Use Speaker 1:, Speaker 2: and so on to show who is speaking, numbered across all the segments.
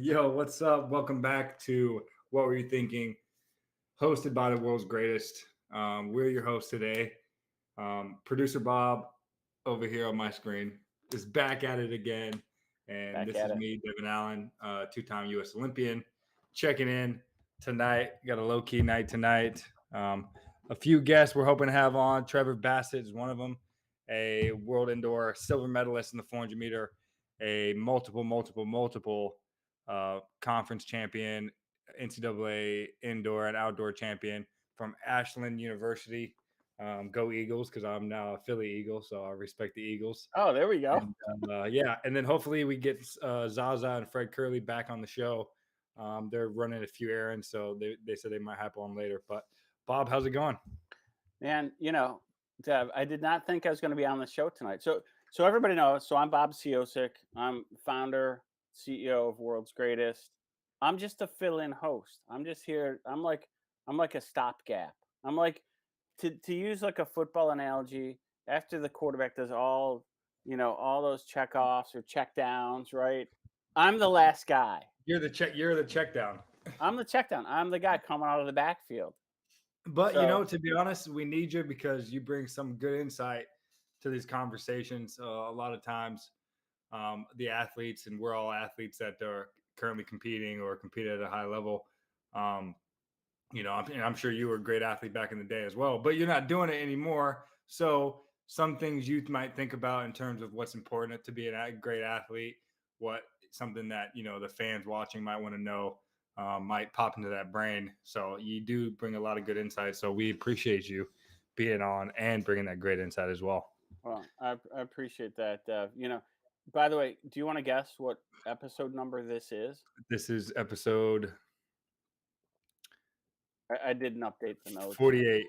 Speaker 1: Yo, what's up? Welcome back to What Were You Thinking? Hosted by the world's greatest. We're your hosts today. Producer Bob over here on my screen is back at it again. And
Speaker 2: Back
Speaker 1: this
Speaker 2: at
Speaker 1: is
Speaker 2: it.
Speaker 1: me, Devon Allen, two-time U.S. Olympian, checking in tonight. Got a low-key night tonight. A few guests we're hoping to have on. Trevor Bassitt is one of them, a world indoor silver medalist in the 400 meter, a multiple conference champion, NCAA indoor and outdoor champion from Ashland University. Go Eagles, because I'm now a Philly Eagle, so I respect the Eagles.
Speaker 2: Oh, there we go.
Speaker 1: Yeah, and then hopefully we get Zaza and Fred Kerley back on the show. They're running a few errands, so they said they might hop on later. But Bob, how's it going?
Speaker 2: Man, Dev, I did not think I was going to be on the show tonight. So everybody knows. So I'm Bob Ciosic. I'm founder, CEO of World's Greatest. I'm just a fill-in host. I'm just here. I'm like a stopgap. I'm like to use like a football analogy. After the quarterback does all those checkoffs or check downs, right? I'm the last guy.
Speaker 1: You're the check down.
Speaker 2: I'm the check down. I'm the guy coming out of the backfield.
Speaker 1: But
Speaker 2: So
Speaker 1: to be honest, we need you because you bring some good insight to these conversations. A lot of times, the athletes, and we're all athletes that are currently competing or compete at a high level. Um, I'm sure you were a great athlete back in the day as well, but you're not doing it anymore. So some things you might think about in terms of what's important to be a great athlete, what something that the fans watching might want to know, might pop into that brain. So you do bring a lot of good insight. So we appreciate you being on and bringing that great insight as well.
Speaker 2: Well, I appreciate that. By the way, do you want to guess what episode number this is?
Speaker 1: This is episode
Speaker 2: I didn't update the notes.
Speaker 1: 48.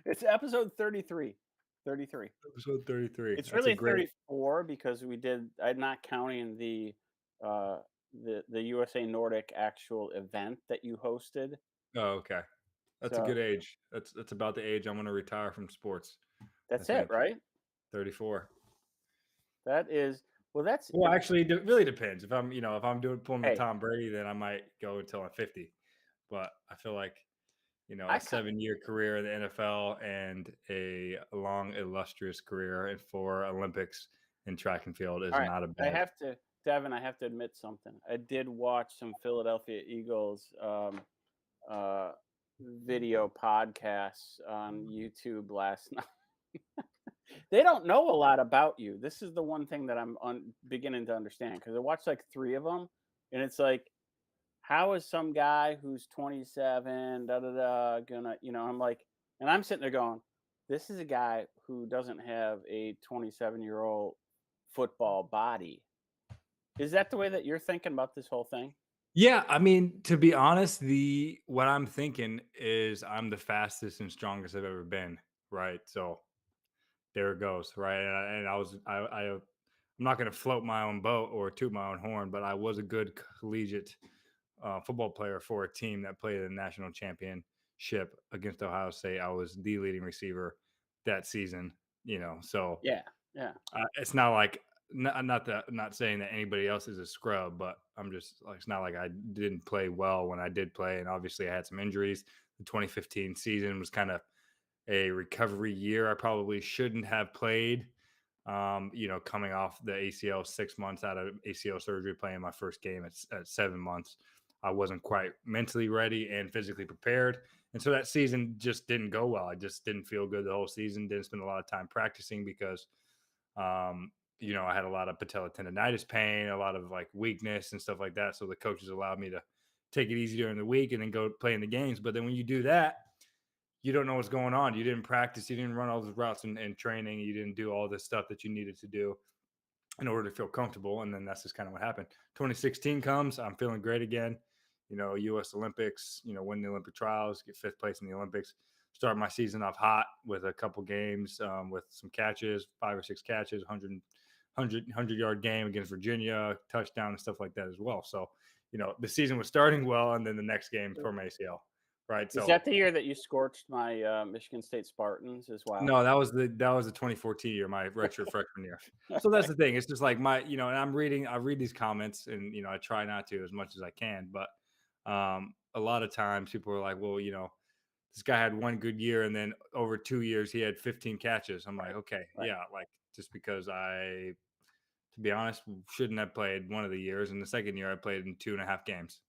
Speaker 2: It's episode 33. 33.
Speaker 1: Episode 33.
Speaker 2: It's
Speaker 1: That's a
Speaker 2: really
Speaker 1: great.
Speaker 2: 34 because I'm not counting uh the USA Nordic actual event that you hosted.
Speaker 1: Oh, okay. That's a
Speaker 2: So
Speaker 1: good age. That's about the age I'm going to retire from sports. I
Speaker 2: that's it,
Speaker 1: think
Speaker 2: right?
Speaker 1: 34.
Speaker 2: That is that's
Speaker 1: Well, actually, it really depends. If I'm doing pulling the
Speaker 2: hey,
Speaker 1: Tom Brady, then I might go until I'm 50. But I feel like
Speaker 2: I
Speaker 1: a 7-year career in the NFL and a long, illustrious career in 4 Olympics in track and field is
Speaker 2: all right.
Speaker 1: not a
Speaker 2: I
Speaker 1: bad.
Speaker 2: have to, Devin, I have to admit something. I did watch some Philadelphia Eagles uh, video podcasts on YouTube last night. They don't know a lot about you. This is the one thing that I'm beginning to understand because I watched like 3 of them, and it's like, how is some guy who's 27, gonna, I'm like, and I'm sitting there going, this is a guy who doesn't have a 27-year-old football body. Is that the way that you're thinking about this whole thing?
Speaker 1: Yeah, I mean, to be honest, what I'm thinking is I'm the fastest and strongest I've ever been, right? So there it goes, right? I'm not going to float my own boat or toot my own horn, but I was a good collegiate football player for a team that played in the national championship against Ohio State. I was the leading receiver that season, so
Speaker 2: Yeah, yeah.
Speaker 1: it's not like not saying that anybody else is a scrub, but I'm just like, it's not like I didn't play well when I did play, and obviously I had some injuries. The 2015 season was kind of a recovery year. I probably shouldn't have played. Coming off the ACL, 6 months out of ACL surgery, playing my first game at 7 months, I wasn't quite mentally ready and physically prepared. And so that season just didn't go well. I just didn't feel good the whole season. Didn't spend a lot of time practicing because, I had a lot of patellar tendonitis pain, a lot of like weakness and stuff like that. So the coaches allowed me to take it easy during the week and then go play in the games. But then when you do that, you don't know what's going on. You didn't practice. You didn't run all those routes and training. You didn't do all this stuff that you needed to do in order to feel comfortable. And then that's just kind of what happened. 2016 comes. I'm feeling great again. U.S. Olympics, win the Olympic trials, get 5th place in the Olympics. Start my season off hot with a couple games, with some catches, 5 or 6 catches, 100-yard game against Virginia, touchdown and stuff like that as well. So, the season was starting well. And then the next game for my ACL. right?
Speaker 2: Is
Speaker 1: So
Speaker 2: that the year that you scorched my Michigan State Spartans as well?
Speaker 1: no, that was the 2014 year, my redshirt freshman year. So that's the thing. It's just like and I read these comments, and I try not to as much as I can, but a lot of times people are like, well, this guy had one good year, and then over 2 years he had 15 catches. I'm like, okay, yeah, like just because I, to be honest, shouldn't have played one of the years, and the second year I played in 2.5 games.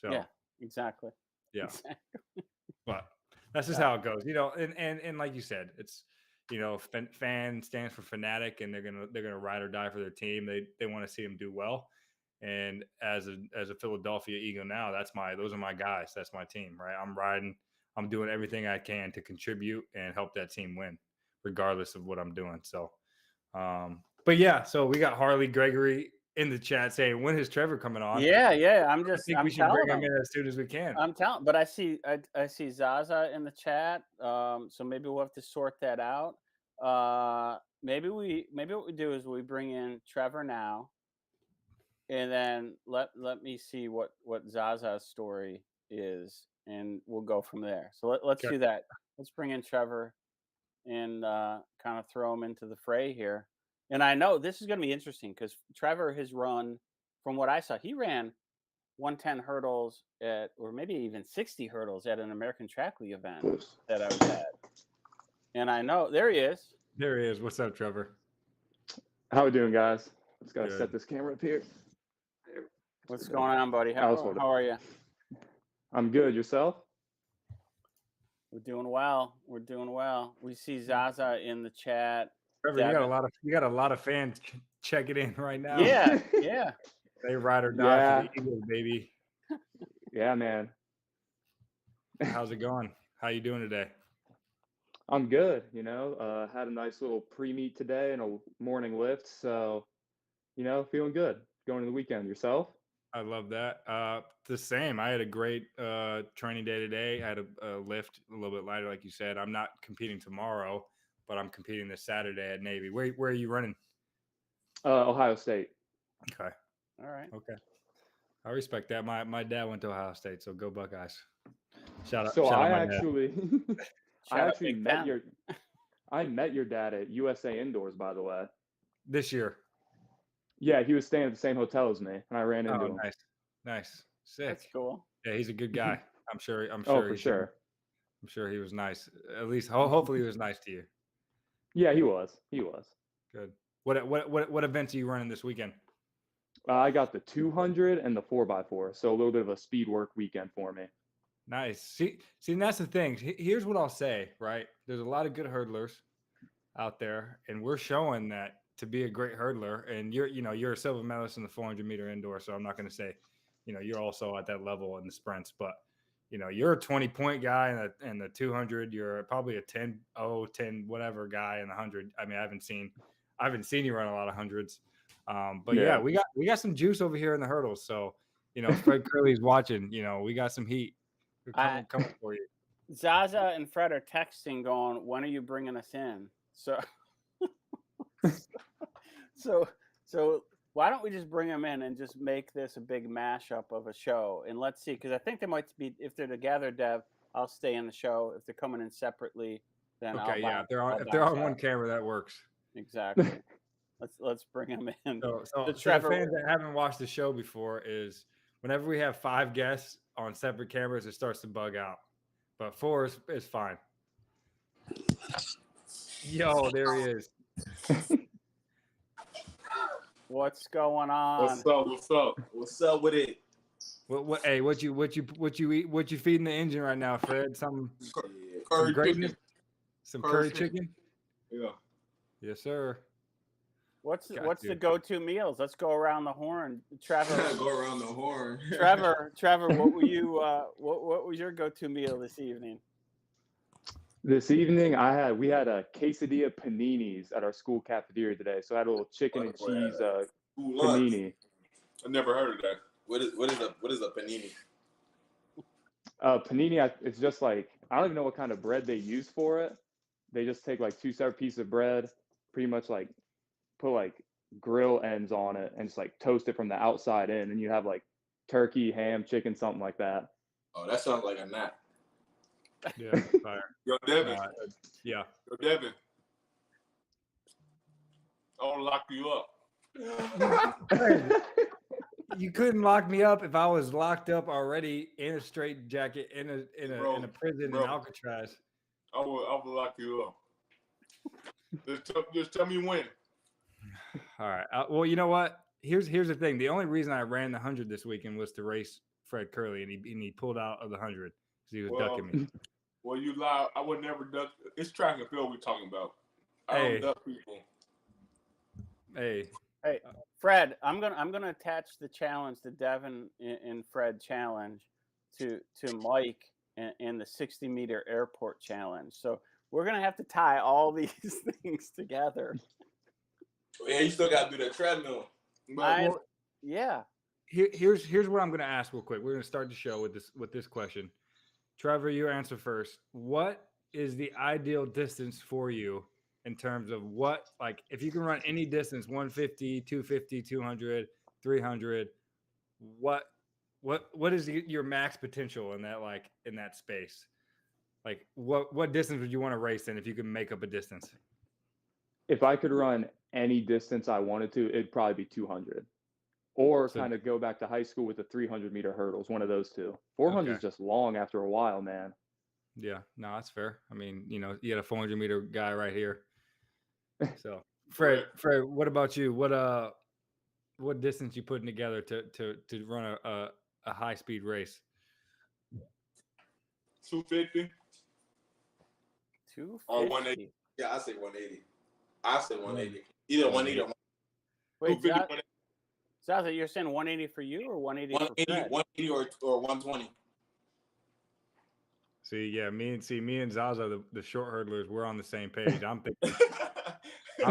Speaker 1: So
Speaker 2: yeah, exactly.
Speaker 1: yeah,
Speaker 2: Exactly.
Speaker 1: but that's just how it goes, and like you said, it's fan stands for fanatic, and they're gonna ride or die for their team. They want to see them do well, and as a Philadelphia Eagle now, those are my guys. That's my team, right? I'm doing everything I can to contribute and help that team win, regardless of what I'm doing. So, but yeah, so we got Harley Gregory in the chat saying, when is Trevor coming on?
Speaker 2: Yeah.
Speaker 1: I think we should bring him in as soon as we can.
Speaker 2: I'm telling, but I see Zaza in the chat. So maybe we'll have to sort that out. Maybe what we do is we bring in Trevor now, and then let me see what Zaza's story is, and we'll go from there. So let's do that. Let's bring in Trevor and kind of throw him into the fray here. And I know this is going to be interesting because Trevor has run, from what I saw, he ran 110 hurdles or maybe even 60 hurdles at an American Track League event that I was at. And I know there he is.
Speaker 1: There he is. What's up, Trevor?
Speaker 3: How we doing, guys? Just gotta set this camera up here.
Speaker 2: What's going on, buddy? How are you?
Speaker 3: I'm good. Yourself?
Speaker 2: We're doing well. We see Zaza in the chat.
Speaker 1: Trevor, you got a lot of fans checking in right now.
Speaker 2: Yeah.
Speaker 1: They ride or die for the Eagles, baby.
Speaker 3: Yeah, man.
Speaker 1: How's it going? How you doing today?
Speaker 3: I'm good. Had a nice little pre-meet today and a morning lift, so feeling good. Going to the weekend. Yourself?
Speaker 1: I love that. The same. I had a great training day today. I had a lift a little bit lighter, like you said. I'm not competing tomorrow, but I'm competing this Saturday at Navy. Where are you running?
Speaker 3: Ohio State.
Speaker 1: Okay.
Speaker 2: All right.
Speaker 1: Okay. I respect that. My dad went to Ohio State, so go Buckeyes. Shout out.
Speaker 3: So
Speaker 1: shout
Speaker 3: I
Speaker 1: out my
Speaker 3: actually,
Speaker 1: dad.
Speaker 3: I met your dad at USA Indoors, by the way.
Speaker 1: This year.
Speaker 3: Yeah, he was staying at the same hotel as me, and I ran into him.
Speaker 1: Nice, sick.
Speaker 2: That's cool.
Speaker 1: Yeah, he's a good guy. I'm sure.
Speaker 3: Oh, for sure.
Speaker 1: I'm sure he was nice. At least, hopefully, he was nice to you.
Speaker 3: Yeah, he was.
Speaker 1: Good. What events are you running this weekend?
Speaker 3: I got the 200 and the 4x4, so a little bit of a speed work weekend for me.
Speaker 1: Nice. See, and that's the thing. Here's what I'll say. Right, there's a lot of good hurdlers out there, and we're showing that to be a great hurdler. And you're a silver medalist in the 400 meter indoor, so I'm not going to say, you're also at that level in the sprints, but you're a 20-point guy in the 200. You're probably a 10 whatever guy in the 100. I mean, I haven't seen you run a lot of hundreds. But yeah, we got some juice over here in the hurdles. So, Fred Kerley's watching, we got some heat. We're coming for you.
Speaker 2: Zaza and Fred are texting going, when are you bringing us in? So why don't we just bring them in and just make this a big mashup of a show? And let's see, because I think they might be, if they're together, Dev, I'll stay in the show. If they're coming in separately, then
Speaker 1: okay, if they're on one camera, that works.
Speaker 2: Exactly. Let's bring them in.
Speaker 1: So Trevor, fans that haven't watched the show before, is whenever we have 5 guests on separate cameras, it starts to bug out. But 4 is fine. Yo, there he is.
Speaker 2: What's going on?
Speaker 4: What's up with it?
Speaker 1: Hey, what you eat? What you feeding the engine right now, Fred? Some greatness? Some curry chicken?
Speaker 4: Yeah.
Speaker 1: Yes, sir.
Speaker 2: What's the go-to meals? Let's go around the horn. Trevor.
Speaker 4: Go around the horn.
Speaker 2: Trevor, what were you what was your go-to meal this evening?
Speaker 3: This evening we had a quesadilla paninis at our school cafeteria today. So I had a little chicken and cheese panini.
Speaker 4: I've never heard of that. What is a panini?
Speaker 3: Panini, it's just like, I don't even know what kind of bread they use for it. They just take like 2 separate pieces of bread, pretty much like put like grill ends on it and just like toast it from the outside in, and you have like turkey, ham, chicken, something like that.
Speaker 4: Oh, that sounds like a nap.
Speaker 1: Yeah, fire.
Speaker 4: Yo, Devon.
Speaker 1: Yeah.
Speaker 4: Yo, Devon. I want to lock you up.
Speaker 1: You couldn't lock me up if I was locked up already in a straight jacket in a prison in Alcatraz.
Speaker 4: I will lock you up. Just tell me when.
Speaker 1: All right. Well, you know what? Here's the thing. The only reason I ran the 100 this weekend was to race Fred Kerley, and he pulled out of the 100 because he was ducking me.
Speaker 4: Well, you lie. I would never duck. It's track and field we're talking about. I don't duck people.
Speaker 1: Hey,
Speaker 2: Fred, I'm gonna attach the challenge, the Devon and Fred challenge, to Mike and the 60-meter airport challenge. So we're gonna have to tie all these things together.
Speaker 4: Yeah, you still gotta do that treadmill.
Speaker 2: Yeah.
Speaker 1: Here's what I'm gonna ask real quick. We're gonna start the show with this question. Trevor, you answer first. What is the ideal distance for you in terms of what, like, if you can run any distance, 150, 250, 200, 300, what is your max potential in that space? Like, what distance would you want to race in if you could make up a distance?
Speaker 3: If I could run any distance I wanted to, it'd probably be 200. Or kind of go back to high school with the 300-meter hurdles, one of those two. 400 is just long after a while, man.
Speaker 1: Yeah, no, that's fair. I mean, you got a 400-meter guy right here. So, Fred, what about you? What distance you putting together to run a high-speed race?
Speaker 4: 250.
Speaker 2: 250.
Speaker 4: Or 180. Yeah, I say 180. I say 180. Either 180 or 180.
Speaker 2: Wait, Zaza, you're saying 180 for you or 180 for Fred?
Speaker 4: 180 or 120.
Speaker 1: See, me and Zaza, the short hurdlers, we're on the same page. I'm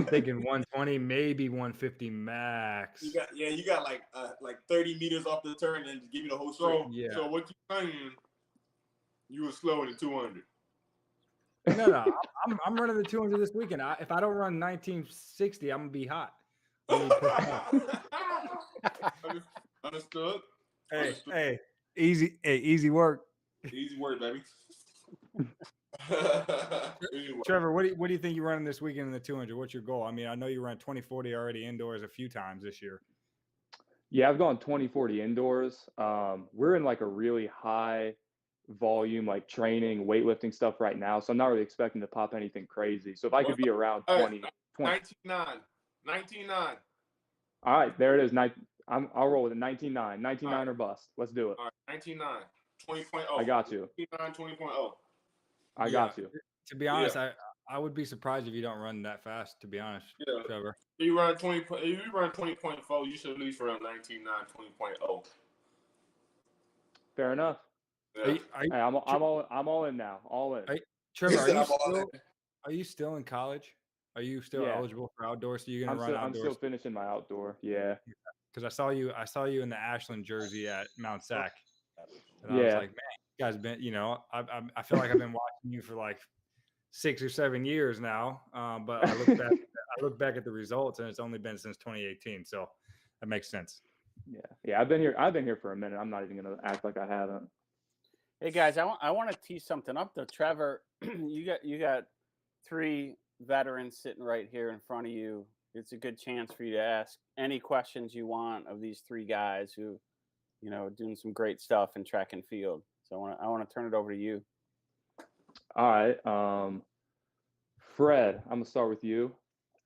Speaker 1: thinking 120, maybe 150 max.
Speaker 4: You got like 30 meters off the turn and give you the whole straight. So what you saying? You were slower than 200.
Speaker 1: No, I'm running the 200 this weekend. If I don't run 1960, I'm gonna be hot.
Speaker 4: Understood.
Speaker 1: Hey, easy work.
Speaker 4: Easy work, baby.
Speaker 1: Trevor, what do you think you're running this weekend in the 200? What's your goal? I mean, I know you ran 2040 already indoors a few times this year.
Speaker 3: Yeah, I've gone 2040 indoors. We're in like a really high volume, like training, weightlifting stuff right now. So I'm not really expecting to pop anything crazy. So if I could be around 20.
Speaker 4: 19.9.
Speaker 3: All right, there it is. I'll roll with it. 19.9. 19.9 or bust. Let's do it.
Speaker 4: All right, 19.9. 20.0.
Speaker 3: I got you.
Speaker 4: 19.9, 20.0.
Speaker 3: I got you.
Speaker 1: To be honest, I would be surprised if you don't run that fast, to be honest, Trevor.
Speaker 4: If you run 20.4, you should at least run 19.9, 20.0.
Speaker 3: Fair enough.
Speaker 4: Yeah.
Speaker 3: I'm all in now. All in.
Speaker 1: Trevor, are you still in college? Are you still eligible for outdoor? So you're gonna run outdoors?
Speaker 3: I'm still finishing my outdoor. Yeah.
Speaker 1: Because I saw you in the Ashland jersey at Mount Sac. And I was like, man, you guys been, I feel like I've been watching you for like 6 or 7 years now. But I look back at the results, and it's only been since 2018. So that makes sense.
Speaker 3: Yeah. I've been here for a minute. I'm not even gonna act like I haven't.
Speaker 2: Hey guys, I want to tee something up though. Trevor, you got 3 veterans sitting right here in front of you. It's a good chance for you to ask any questions you want of these 3 guys who, doing some great stuff in track and field. So I want to turn it over to you.
Speaker 3: All right, Fred, I'm gonna start with you.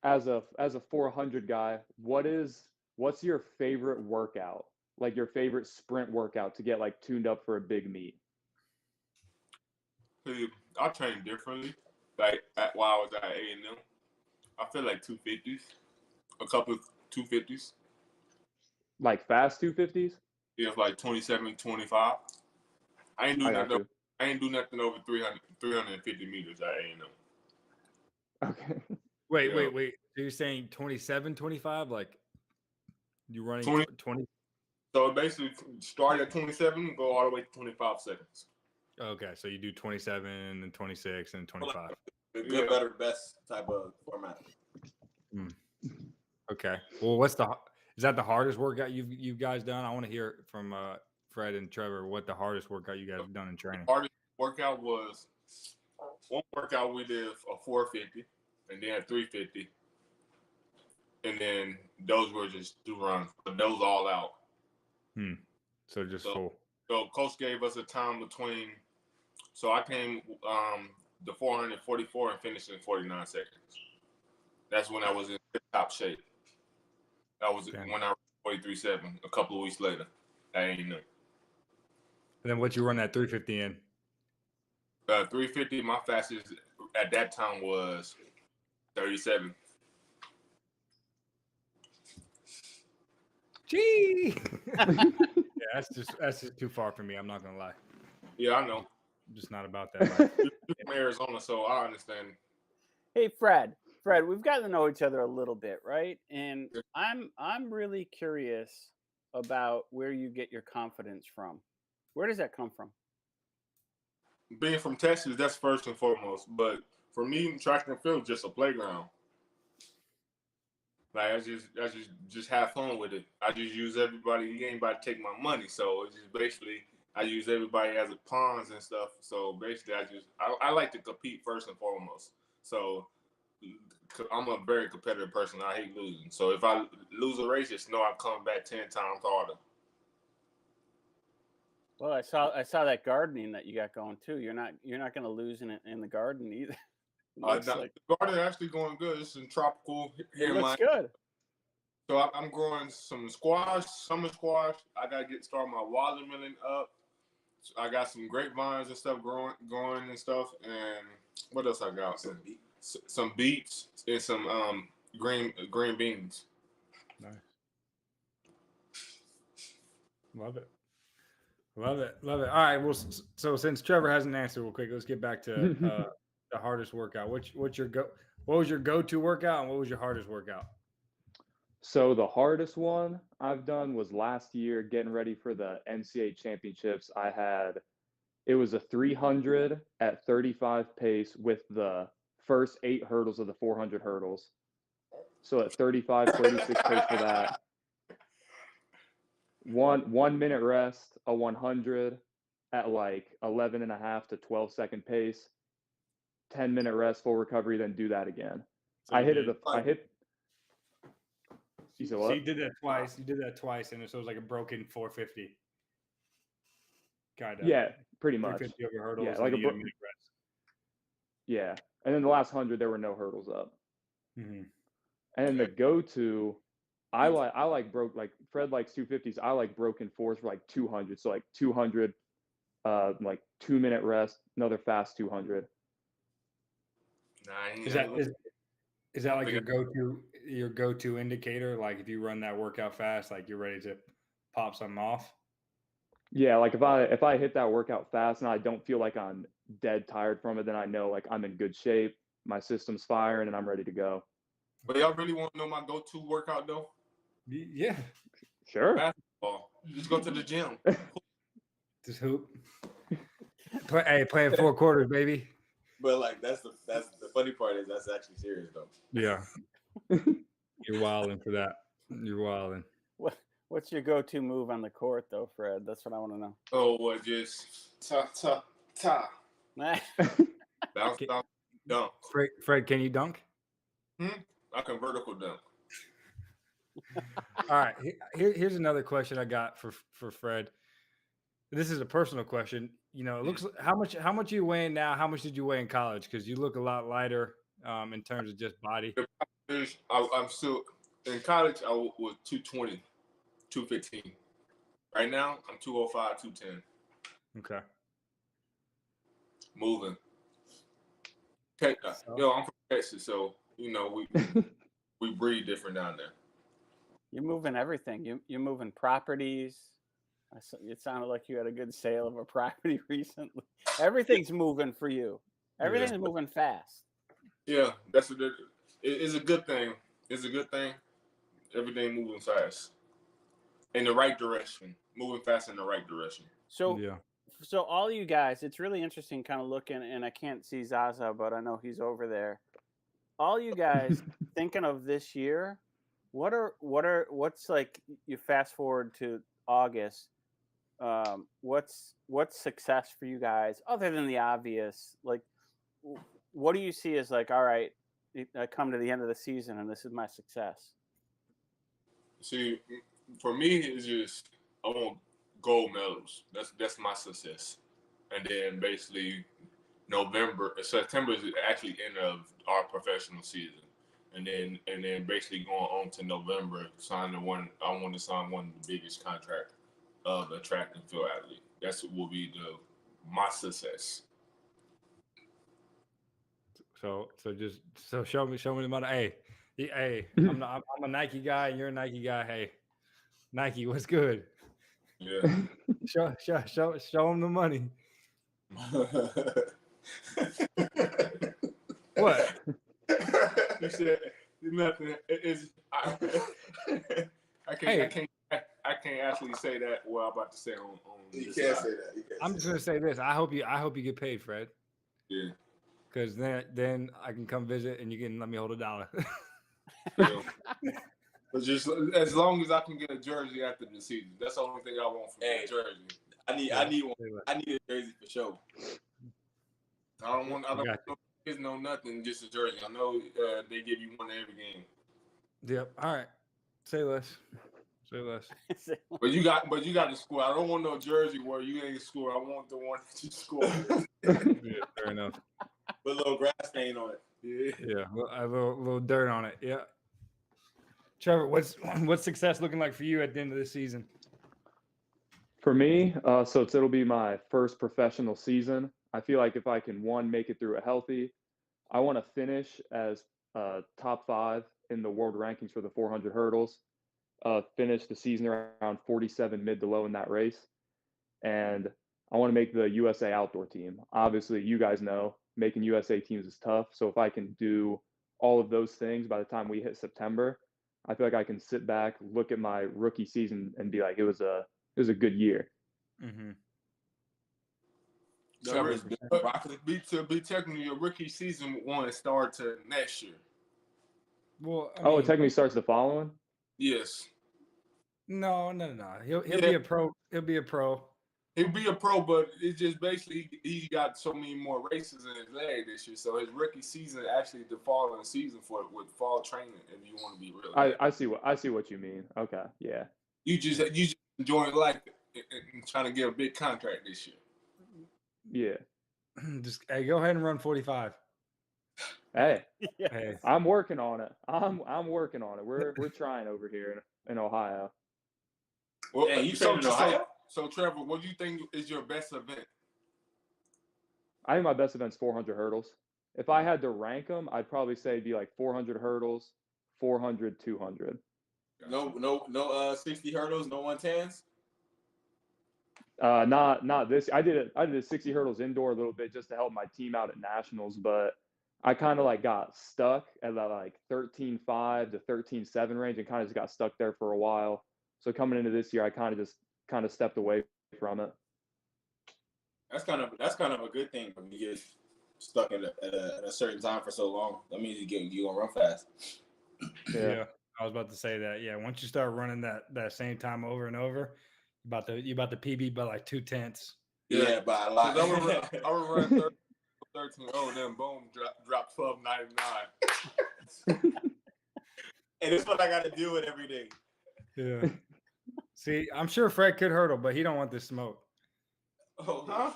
Speaker 3: As a 400 guy, what's your favorite workout? Like your favorite sprint workout to get like tuned up for a big meet?
Speaker 4: I train differently. Like while I was at A&M, I feel like 250s, a couple of 250s.
Speaker 3: Like fast 250s?
Speaker 4: Yeah, like 27, 25. I ain't do nothing over 350 meters at A&M.
Speaker 3: Okay.
Speaker 1: Wait. So you're saying 27, 25? Like you running 20?
Speaker 4: So basically, start at 27 and go all the way to 25 seconds.
Speaker 1: Okay, so you do 27 and 26 and 25.
Speaker 4: Good, better, best type of format.
Speaker 1: Okay. Well, is that the hardest workout you guys done? I want to hear from Fred and Trevor what the hardest workout you guys have done in training.
Speaker 4: The hardest workout was One workout we did a 450, and then a 350, and then those were just 2 runs, but those all out.
Speaker 1: So just full.
Speaker 4: So coach gave us a time between. So I came the 444 and finished in 49 seconds. That's when I was in top shape. That was when I ran 43.7. A couple of weeks later, I ain't know.
Speaker 1: And then what you run that 350 in?
Speaker 4: 350. My fastest at that time was 37.
Speaker 1: Gee. Yeah, that's just too far for me. I'm not gonna lie.
Speaker 4: Yeah, I know.
Speaker 1: I'm just not about that life.
Speaker 4: You're from Arizona, so I understand.
Speaker 2: Hey, Fred, we've gotten to know each other a little bit, right? And I'm really curious about where you get your confidence from. Where does that come from?
Speaker 4: Being from Texas, that's first and foremost. But for me, track and field is just a playground. Like I just have fun with it. I just use everybody. You ain't about to take my money, so it's just basically I use everybody as a pawns and stuff. So basically, I like to compete first and foremost. So I'm a very competitive person. I hate losing. So if I lose a race, just know I come back 10 times harder.
Speaker 2: Well, I saw that gardening that you got going too. You're not going to lose in the garden either.
Speaker 4: The garden actually going good. It's in tropical.
Speaker 2: It looks good.
Speaker 4: So I'm growing some squash, summer squash. I gotta start my watermelon up. I got some grapevines and stuff growing and stuff. And what else I got? Some beets and some green beans.
Speaker 1: Nice. Love it. All right. Well, so since Trevor hasn't answered real quick, let's get back to the hardest workout. What was your go-to workout, and what was your hardest workout?
Speaker 3: So the hardest one I've done was last year, getting ready for the NCAA championships. It was a 300 at 35 pace with the first 8 hurdles of the 400 hurdles. So at 35, 36 pace for that. 1 minute rest, a 100 at like 11.5 to 12-second pace. 10-minute rest, full recovery, then do that again.
Speaker 1: So
Speaker 3: you said what?
Speaker 1: So you did that twice. You did that twice, and so it was like a broken 450. Kind of.
Speaker 3: Yeah, pretty much.
Speaker 1: 350 over hurdles.
Speaker 3: Yeah, like a minute
Speaker 1: rest.
Speaker 3: Yeah, and then the last 100 there were no hurdles up.
Speaker 1: Mm-hmm.
Speaker 3: And then the go-to, I like Fred likes 250s. I like broken 4s for like 200. So like 200, like 2-minute rest, another fast 200.
Speaker 1: Is that like your go-to indicator? Like if you run that workout fast, like you're ready to pop something off?
Speaker 3: Yeah, like if I hit that workout fast and I don't feel like I'm dead tired from it, then I know like I'm in good shape, my system's firing, and I'm ready to go.
Speaker 4: But y'all really want to know my go-to workout though?
Speaker 1: Yeah.
Speaker 3: Sure.
Speaker 4: Basketball. Just go to the gym.
Speaker 1: Just hoop. Playing 4 quarters, baby.
Speaker 5: But like that's the funny part is that's actually serious though.
Speaker 1: Yeah. You're wilding for that. You're wilding.
Speaker 2: What's your go-to move on the court though, Fred? That's what I want to know.
Speaker 4: Oh, what? Just ta. Bounce, dunk.
Speaker 1: Fred, can you dunk?
Speaker 4: I can vertical dunk.
Speaker 1: All right. Here's another question I got for Fred. This is a personal question. You know, it looks how much you weighing now? How much did you weigh in college? Because you look a lot lighter in terms of just body.
Speaker 4: I'm still in college. I was 220, 215. Right now, I'm 205, 210.
Speaker 1: Okay.
Speaker 4: Moving. I'm from Texas, so you know we breed different down there.
Speaker 2: You're moving everything. You're moving properties. It sounded like you had a good sale of a property recently. Everything's moving for you. Everything's moving fast.
Speaker 4: Yeah, it's a good thing. It's a good thing. Everything moving fast in the right direction. Moving fast in the right direction.
Speaker 2: So all you guys, it's really interesting kind of looking, and I can't see Zaza, but I know he's over there. All you guys thinking of this year, what's like, you fast forward to August, what's success for you guys other than the obvious? Like, what do you see as like, all right, I come to the end of the season and this is my success?
Speaker 4: See, for me, it's just I want gold medals. That's my success. And then basically September is actually end of our professional season. And then basically going on to November, I want to sign one of the biggest contract of a track and field athlete. That's what will be my success.
Speaker 1: So show me the money. Hey, I'm a Nike guy and you're a Nike guy. Hey, Nike, what's good?
Speaker 4: Yeah.
Speaker 1: show them the money. What?
Speaker 4: You said nothing. I can't actually say that. What I'm about to say on.
Speaker 5: You can't say that.
Speaker 1: I'm just gonna say this. I hope you get paid, Fred.
Speaker 4: Yeah.
Speaker 1: Because then I can come visit and you can let me hold $1.
Speaker 4: Yeah. But just as long as I can get a jersey after the season, that's the only thing I want from a jersey.
Speaker 5: I need one. I need a jersey for sure.
Speaker 4: I don't want no nothing, just a jersey. I know they give you one every game.
Speaker 1: Yep. All right. Say less.
Speaker 4: But you got to score. I don't want no jersey where you ain't score. I want the one that you score.
Speaker 1: Yeah, fair enough.
Speaker 5: Put a little grass stain on it.
Speaker 1: Yeah. A little dirt on it. Yeah. Trevor, what's success looking like for you at the end of the season?
Speaker 3: For me, so it'll be my first professional season. I feel like if I can make it through it healthy, I want to finish as top 5 in the world rankings for the 400 hurdles. Finish the season around 47 mid to low in that race, and I want to make the USA outdoor team. Obviously, you guys know making USA teams is tough. So if I can do all of those things by the time we hit September, I feel like I can sit back, look at my rookie season, and be like, it was a good year.
Speaker 1: Mm-hmm.
Speaker 4: To be technically, your rookie season won't start to next year.
Speaker 1: Well,
Speaker 3: it technically starts the following.
Speaker 4: Yes.
Speaker 1: No. He'll be a pro. He'll be a pro.
Speaker 4: He'll be a pro, but it's just basically he got so many more races in his leg this year. So his rookie season actually the following season with fall training. If you want to be real,
Speaker 3: I see what you mean. Okay, yeah.
Speaker 4: You just enjoying life and trying to get a big contract this year.
Speaker 3: Yeah.
Speaker 1: Just go ahead and run 45.
Speaker 3: Hey,
Speaker 2: Yes.
Speaker 1: Hey.
Speaker 3: I'm working on it. I'm working on it. We're trying over here in Ohio.
Speaker 4: Well,
Speaker 5: you trained in Ohio?
Speaker 4: So Trevor, what do you think is your best event?
Speaker 3: I think my best event's 400 hurdles. If I had to rank them, I'd probably say it'd be like 400 hurdles, 400, 200.
Speaker 5: No 60 hurdles, no 110s.
Speaker 3: Not this. I did 60 hurdles indoor a little bit just to help my team out at nationals, but I kind of like got stuck at that like 13.5 to 13.7 range and kind of just got stuck there for a while. So coming into this year, I kind of stepped away from it.
Speaker 5: That's kind of a good thing when you get stuck at a certain time for so long. That means you gonna run fast.
Speaker 1: Yeah, I was about to say that. Yeah, once you start running that same time over and over, you about to PB by like 2/10.
Speaker 5: Yeah, by a lot.
Speaker 4: I would run 13. Oh, then boom, drop 12.99.
Speaker 5: And it's what I got to deal with every day.
Speaker 1: Yeah. See, I'm sure Fred could hurdle, but he don't want this smoke.
Speaker 5: Oh, huh?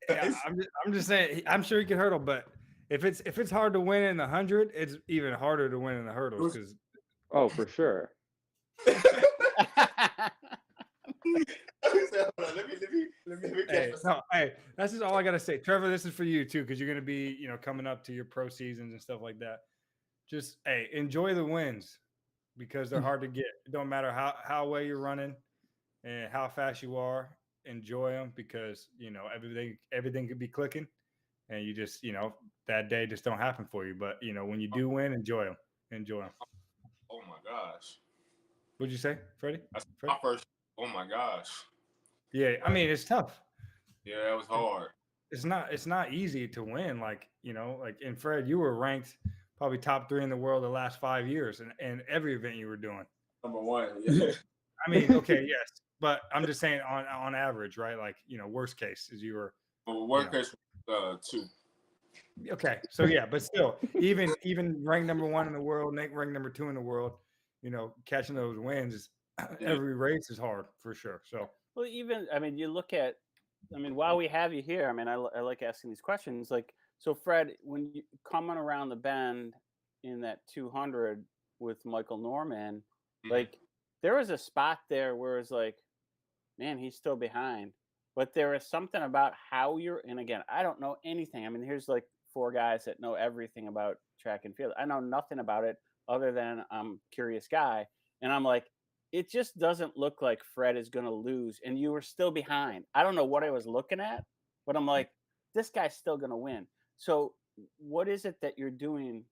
Speaker 1: Yeah, I'm just saying. I'm sure he could hurdle, but if it's hard to win in the 100, it's even harder to win in the hurdles. Because
Speaker 3: for sure.
Speaker 5: Let me catch
Speaker 1: hey, that's just all I gotta say. Trevor, this is for you too, because you're gonna be, coming up to your pro seasons and stuff like that. Just enjoy the wins because they're hard to get. It don't matter how well you're running and how fast you are. Enjoy them because everything could be clicking, and you just that day just don't happen for you. But when you do win, enjoy them.
Speaker 4: Oh my gosh!
Speaker 1: What'd you say, Freddie?
Speaker 4: That's my first. Oh my gosh!
Speaker 1: Yeah, I mean it's tough.
Speaker 4: Yeah, it was hard.
Speaker 1: It's not easy to win. And Fred, you were ranked probably top 3 in the world the last 5 years, and every event you were doing.
Speaker 5: Number 1. Yeah.
Speaker 1: I mean, okay, yes, but I'm just saying on average, right? Like, worst case is you were.
Speaker 4: Well, worst case, 2.
Speaker 1: Okay, so yeah, but still, even ranked number 1 in the world, ranked number 2 in the world, catching those wins every race is hard for sure. So,
Speaker 2: well, even you look at, while we have you here, I like asking these questions. Like, so Fred, when you coming around the bend in that 200 with Michael Norman, like there was a spot there where it's like, man, he's still behind. But there is something about how you're, and again, I don't know anything. Here's like 4 guys that know everything about track and field. I know nothing about it other than I'm a curious guy. And I'm like, it just doesn't look like Fred is going to lose. And you were still behind. I don't know what I was looking at, but I'm like, this guy's still going to win. So what is it that you're doing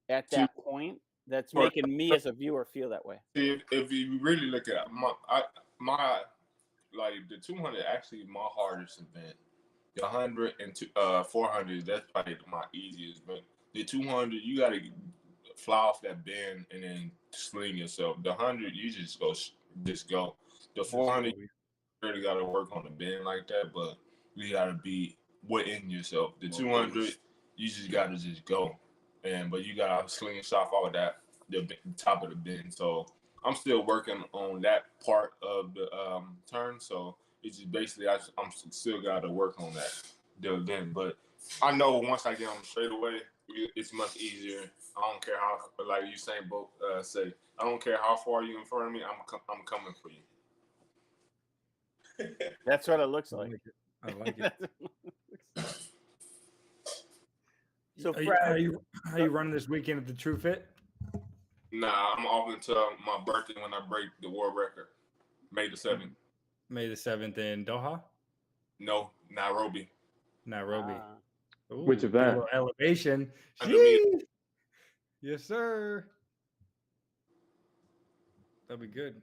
Speaker 2: at that point that's making me as a viewer feel that way?
Speaker 4: If you really look at my like the 200 actually my hardest event. The 100 and 400, that's probably my easiest. But the 200, you got to fly off that bend and then sling yourself. The 100, you just go. The 400, you really got to work on the bend like that, but you got to be within yourself. The 200, you just got to just go. But you got to sling yourself off of the top of the bend. So I'm still working on that part of the turn. So it's just basically I'm still got to work on that then. But I know once I get on the straightaway, it's much easier. I don't care how, like Usain Bolt say, I don't care how far you in front of me. I'm coming for you.
Speaker 2: That's what it looks like.
Speaker 1: I like it.
Speaker 2: So
Speaker 1: Fred, are you running this weekend at the True Fit?
Speaker 4: Nah, I'm off until my birthday when I break the world record, May the 7th.
Speaker 1: May the 7th in Doha?
Speaker 4: No, Nairobi.
Speaker 1: Ooh,
Speaker 3: which event?
Speaker 1: Elevation. Yes, sir. That'll be good.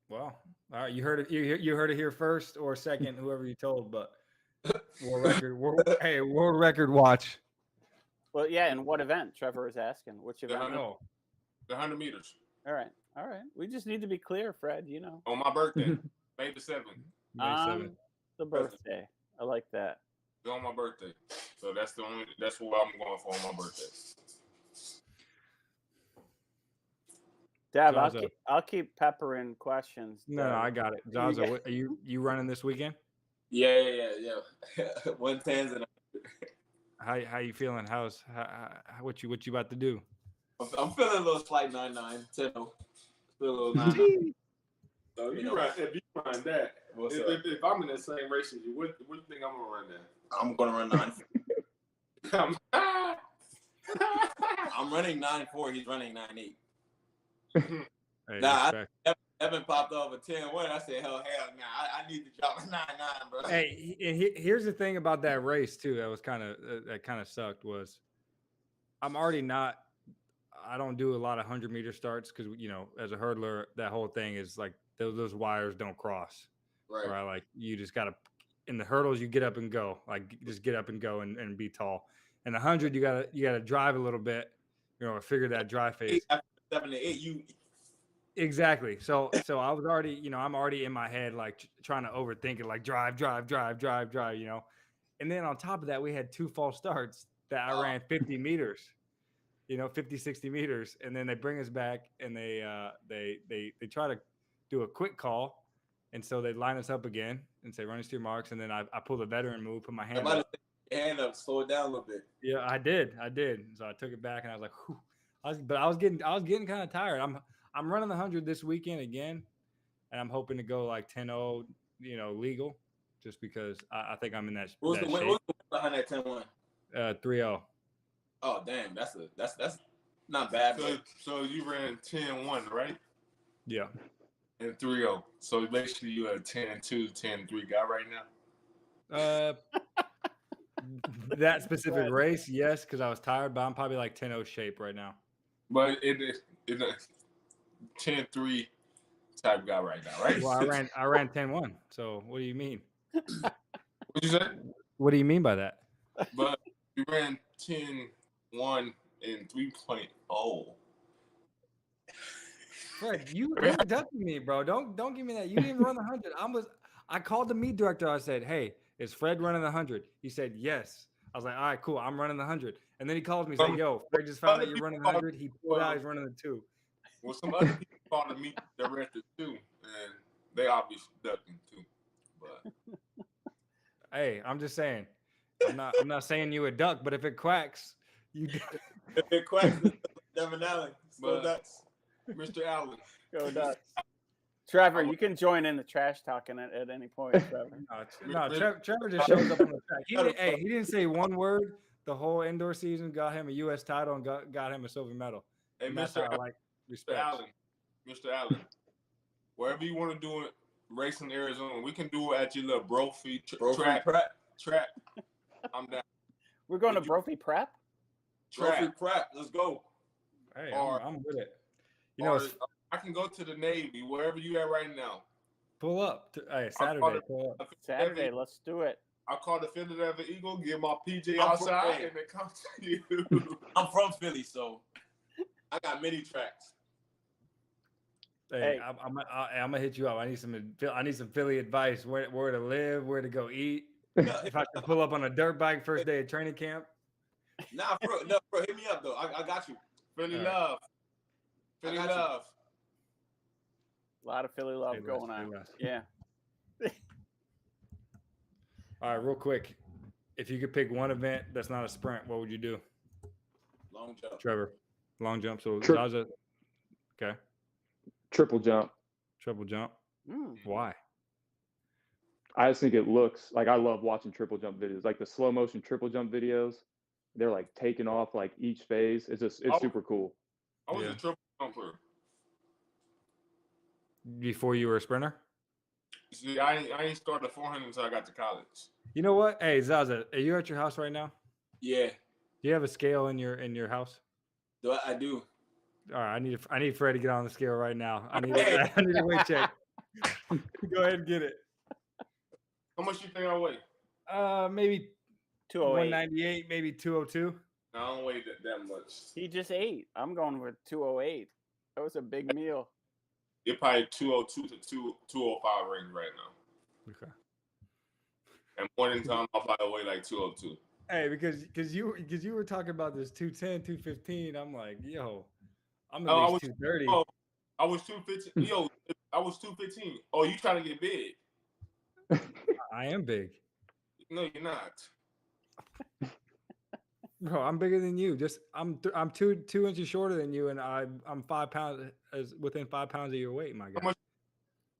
Speaker 1: Wow. All right, you heard it. You heard it here first or second, whoever you told. But world record. World record watch.
Speaker 2: Well, yeah. And what event? Trevor is asking. Which event?
Speaker 4: The 100 meters.
Speaker 2: All right. We just need to be clear, Fred.
Speaker 4: On my birthday, May the 7th.
Speaker 1: May 7th.
Speaker 2: The birthday. I like that.
Speaker 4: It's on my birthday. So that's what I'm going for on my birthday.
Speaker 2: Dev, I'll keep peppering questions.
Speaker 1: No, I got it. Zaza, are you running this weekend?
Speaker 5: Yeah. 110s and
Speaker 1: How you feeling? What you about to do?
Speaker 5: I'm feeling a little slight 9-9, 10. Feel a little 9.
Speaker 4: So if you run that, if I'm in the same race as you, what do you think I'm gonna run that?
Speaker 5: I'm gonna run 9. I'm running 9.4. He's running 9.8. Devon popped off a 10-1. I said, hell, nah. I need to drop a 9.9, bro.
Speaker 1: Hey, here's the thing about that race too. That kind of sucked. Was I'm already not. I don't do a lot of 100-meter starts because as a hurdler, that whole thing is like those wires don't cross. Right. Like you just gotta in the hurdles you get up and go. Like just get up and go and be tall. And 100 you gotta drive a little bit. Figure that drive phase.
Speaker 5: After 7 to 8,
Speaker 1: Exactly. So I was already, I'm already in my head, like trying to overthink it, like drive. And then on top of that, we had 2 false starts that I ran 50 meters, 50, 60 meters. And then they bring us back and they try to do a quick call. And so they line us up again and say, run us to your marks. And then I pull the veteran move, put my hand up.
Speaker 5: Hand up, slow it down a little bit.
Speaker 1: Yeah, I did. So I took it back and I was like, whew. I was getting kind of tired. I'm running the 100 this weekend again, and I'm hoping to go like 10-0, legal, just because I think I'm in that.
Speaker 5: What's the win behind that 10-1?
Speaker 1: 3-0.
Speaker 5: Oh damn, that's not bad.
Speaker 4: So you ran 10-1, right?
Speaker 1: Yeah.
Speaker 4: And 3-0. So basically you a 10-2, 10-3 guy right now.
Speaker 1: That specific race, yes, because I was tired, but I'm probably like 10-0 shape right now.
Speaker 4: But it's a 10-3 type guy right now, right?
Speaker 1: Well, I ran 10-1. So what do you mean?
Speaker 4: What you say?
Speaker 1: What do you mean by that?
Speaker 4: But you ran 10-1 and 3.0.
Speaker 1: Fred, you're ducking me, bro. Don't give me that. You didn't run the 100. I called the meet director. I said, "Hey, is Fred running the 100?" He said, "Yes." I was like, "All right, cool. I'm running the 100." And then he called me. He's like, "Yo, Fred just found out you're running the 100." He pulled out. He's running the 2.
Speaker 4: Well, some other people called the meet director too, and they obviously ducking too. But
Speaker 1: Hey, I'm just saying. I'm not saying you a duck, but if it quacks, you.
Speaker 5: If it quacks, Devon Allen. Go
Speaker 4: But-
Speaker 5: Ducks.
Speaker 4: Mr. Allen,
Speaker 2: Go Ducks. Trevor, you can join in the trash talking at any point, Trevor.
Speaker 1: Trevor just shows up on the track. He didn't say one word the whole indoor season. Got him a U.S. title and got him a silver medal.
Speaker 4: hey,
Speaker 1: And that's
Speaker 4: Mr.
Speaker 1: how I like respect.
Speaker 4: Mr. Allen, wherever you want to do it, race in Arizona, we can do it at your little Brophy track. I'm down.
Speaker 2: We're going to Brophy Prep.
Speaker 5: Trophy crap. Let's go.
Speaker 1: Hey,
Speaker 4: Or-
Speaker 1: I'm with it. You
Speaker 4: Or
Speaker 1: know,
Speaker 4: I can go to the Navy, wherever you at right now.
Speaker 1: pull up. Hey,
Speaker 4: call
Speaker 1: Saturday.
Speaker 4: it-
Speaker 1: Pull up.
Speaker 2: Saturday, let's do it.
Speaker 4: I call the Philadelphia Eagle, get my PJ
Speaker 5: I'm
Speaker 4: outside,
Speaker 5: from-
Speaker 4: and then come to you.
Speaker 5: I'm from Philly, so I got many tracks.
Speaker 1: Hey,
Speaker 2: Hey.
Speaker 1: I'm gonna hit you up. I need some Philly advice. Where to live, where to go eat.
Speaker 5: No,
Speaker 1: If I can pull up on a dirt bike first day of training camp.
Speaker 5: nah, bro, hit me up though. I got you.
Speaker 4: Philly
Speaker 1: All right.
Speaker 4: love.
Speaker 5: I
Speaker 4: Philly
Speaker 5: got you.
Speaker 4: love.
Speaker 2: A lot of Philly love
Speaker 1: Say less,
Speaker 2: going
Speaker 1: say
Speaker 2: on.
Speaker 1: less.
Speaker 2: Yeah.
Speaker 1: All right, real quick. If you could pick one event that's not a sprint, what would you do,
Speaker 5: Long jump.
Speaker 1: Trevor? Long jump. So
Speaker 3: Tri-
Speaker 1: Zaza. Okay.
Speaker 3: Triple jump.
Speaker 1: Triple jump.
Speaker 2: Mm.
Speaker 1: Why?
Speaker 3: I just think it looks like I love watching triple jump videos, like the slow motion triple jump videos. They're like taking off like each phase. It's
Speaker 4: Oh.
Speaker 3: super cool.
Speaker 4: I was
Speaker 1: Yeah.
Speaker 4: a triple jumper.
Speaker 1: Before you were a sprinter?
Speaker 4: See, I ain't started 400 until I got to college.
Speaker 1: You know what? Hey, Zaza, are you at your house right now?
Speaker 5: Yeah,
Speaker 1: Do you have a scale in your house?
Speaker 5: I do.
Speaker 1: All right, I need Fred to get on the scale right now. I need a weight check. Go ahead and get it.
Speaker 4: How much you think I weigh?
Speaker 1: Maybe
Speaker 2: 208.
Speaker 1: 198, maybe 202.
Speaker 4: No, I don't weigh that much.
Speaker 2: He just ate. I'm going with 208. That was a big meal.
Speaker 4: You're probably 202 to 205 range right now.
Speaker 1: Okay.
Speaker 4: And morning time, I'll probably weigh like 202.
Speaker 1: Hey, because you were talking about this 210, 215. I'm like, yo, I'm at
Speaker 4: Oh, I
Speaker 1: least
Speaker 4: was-
Speaker 1: 230.
Speaker 4: Oh, I was 215. Yo, I was 215. Oh, you trying to get big?
Speaker 1: I am big.
Speaker 4: No, you're not.
Speaker 1: Bro, I'm bigger than you. I'm 2 inches shorter than you, and I'm 5 pounds within 5 pounds of your weight, my guy.
Speaker 4: much-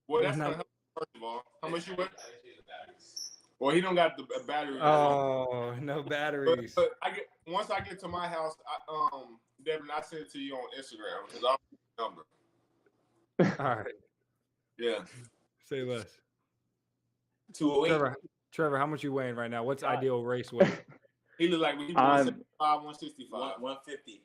Speaker 4: Well, that's
Speaker 1: No.
Speaker 4: not help. First of all, how much you weigh? Well, he don't got the battery.
Speaker 1: Oh, no batteries.
Speaker 4: But once I get to my house, Devin, I send it to you on Instagram because I'll number.
Speaker 1: All right,
Speaker 4: Yeah,
Speaker 1: say less.
Speaker 5: 208.
Speaker 1: Trevor, how much you weighing right now? What's ideal race weight?
Speaker 4: he look like he
Speaker 3: I'm-
Speaker 4: 175, 165.
Speaker 5: 150.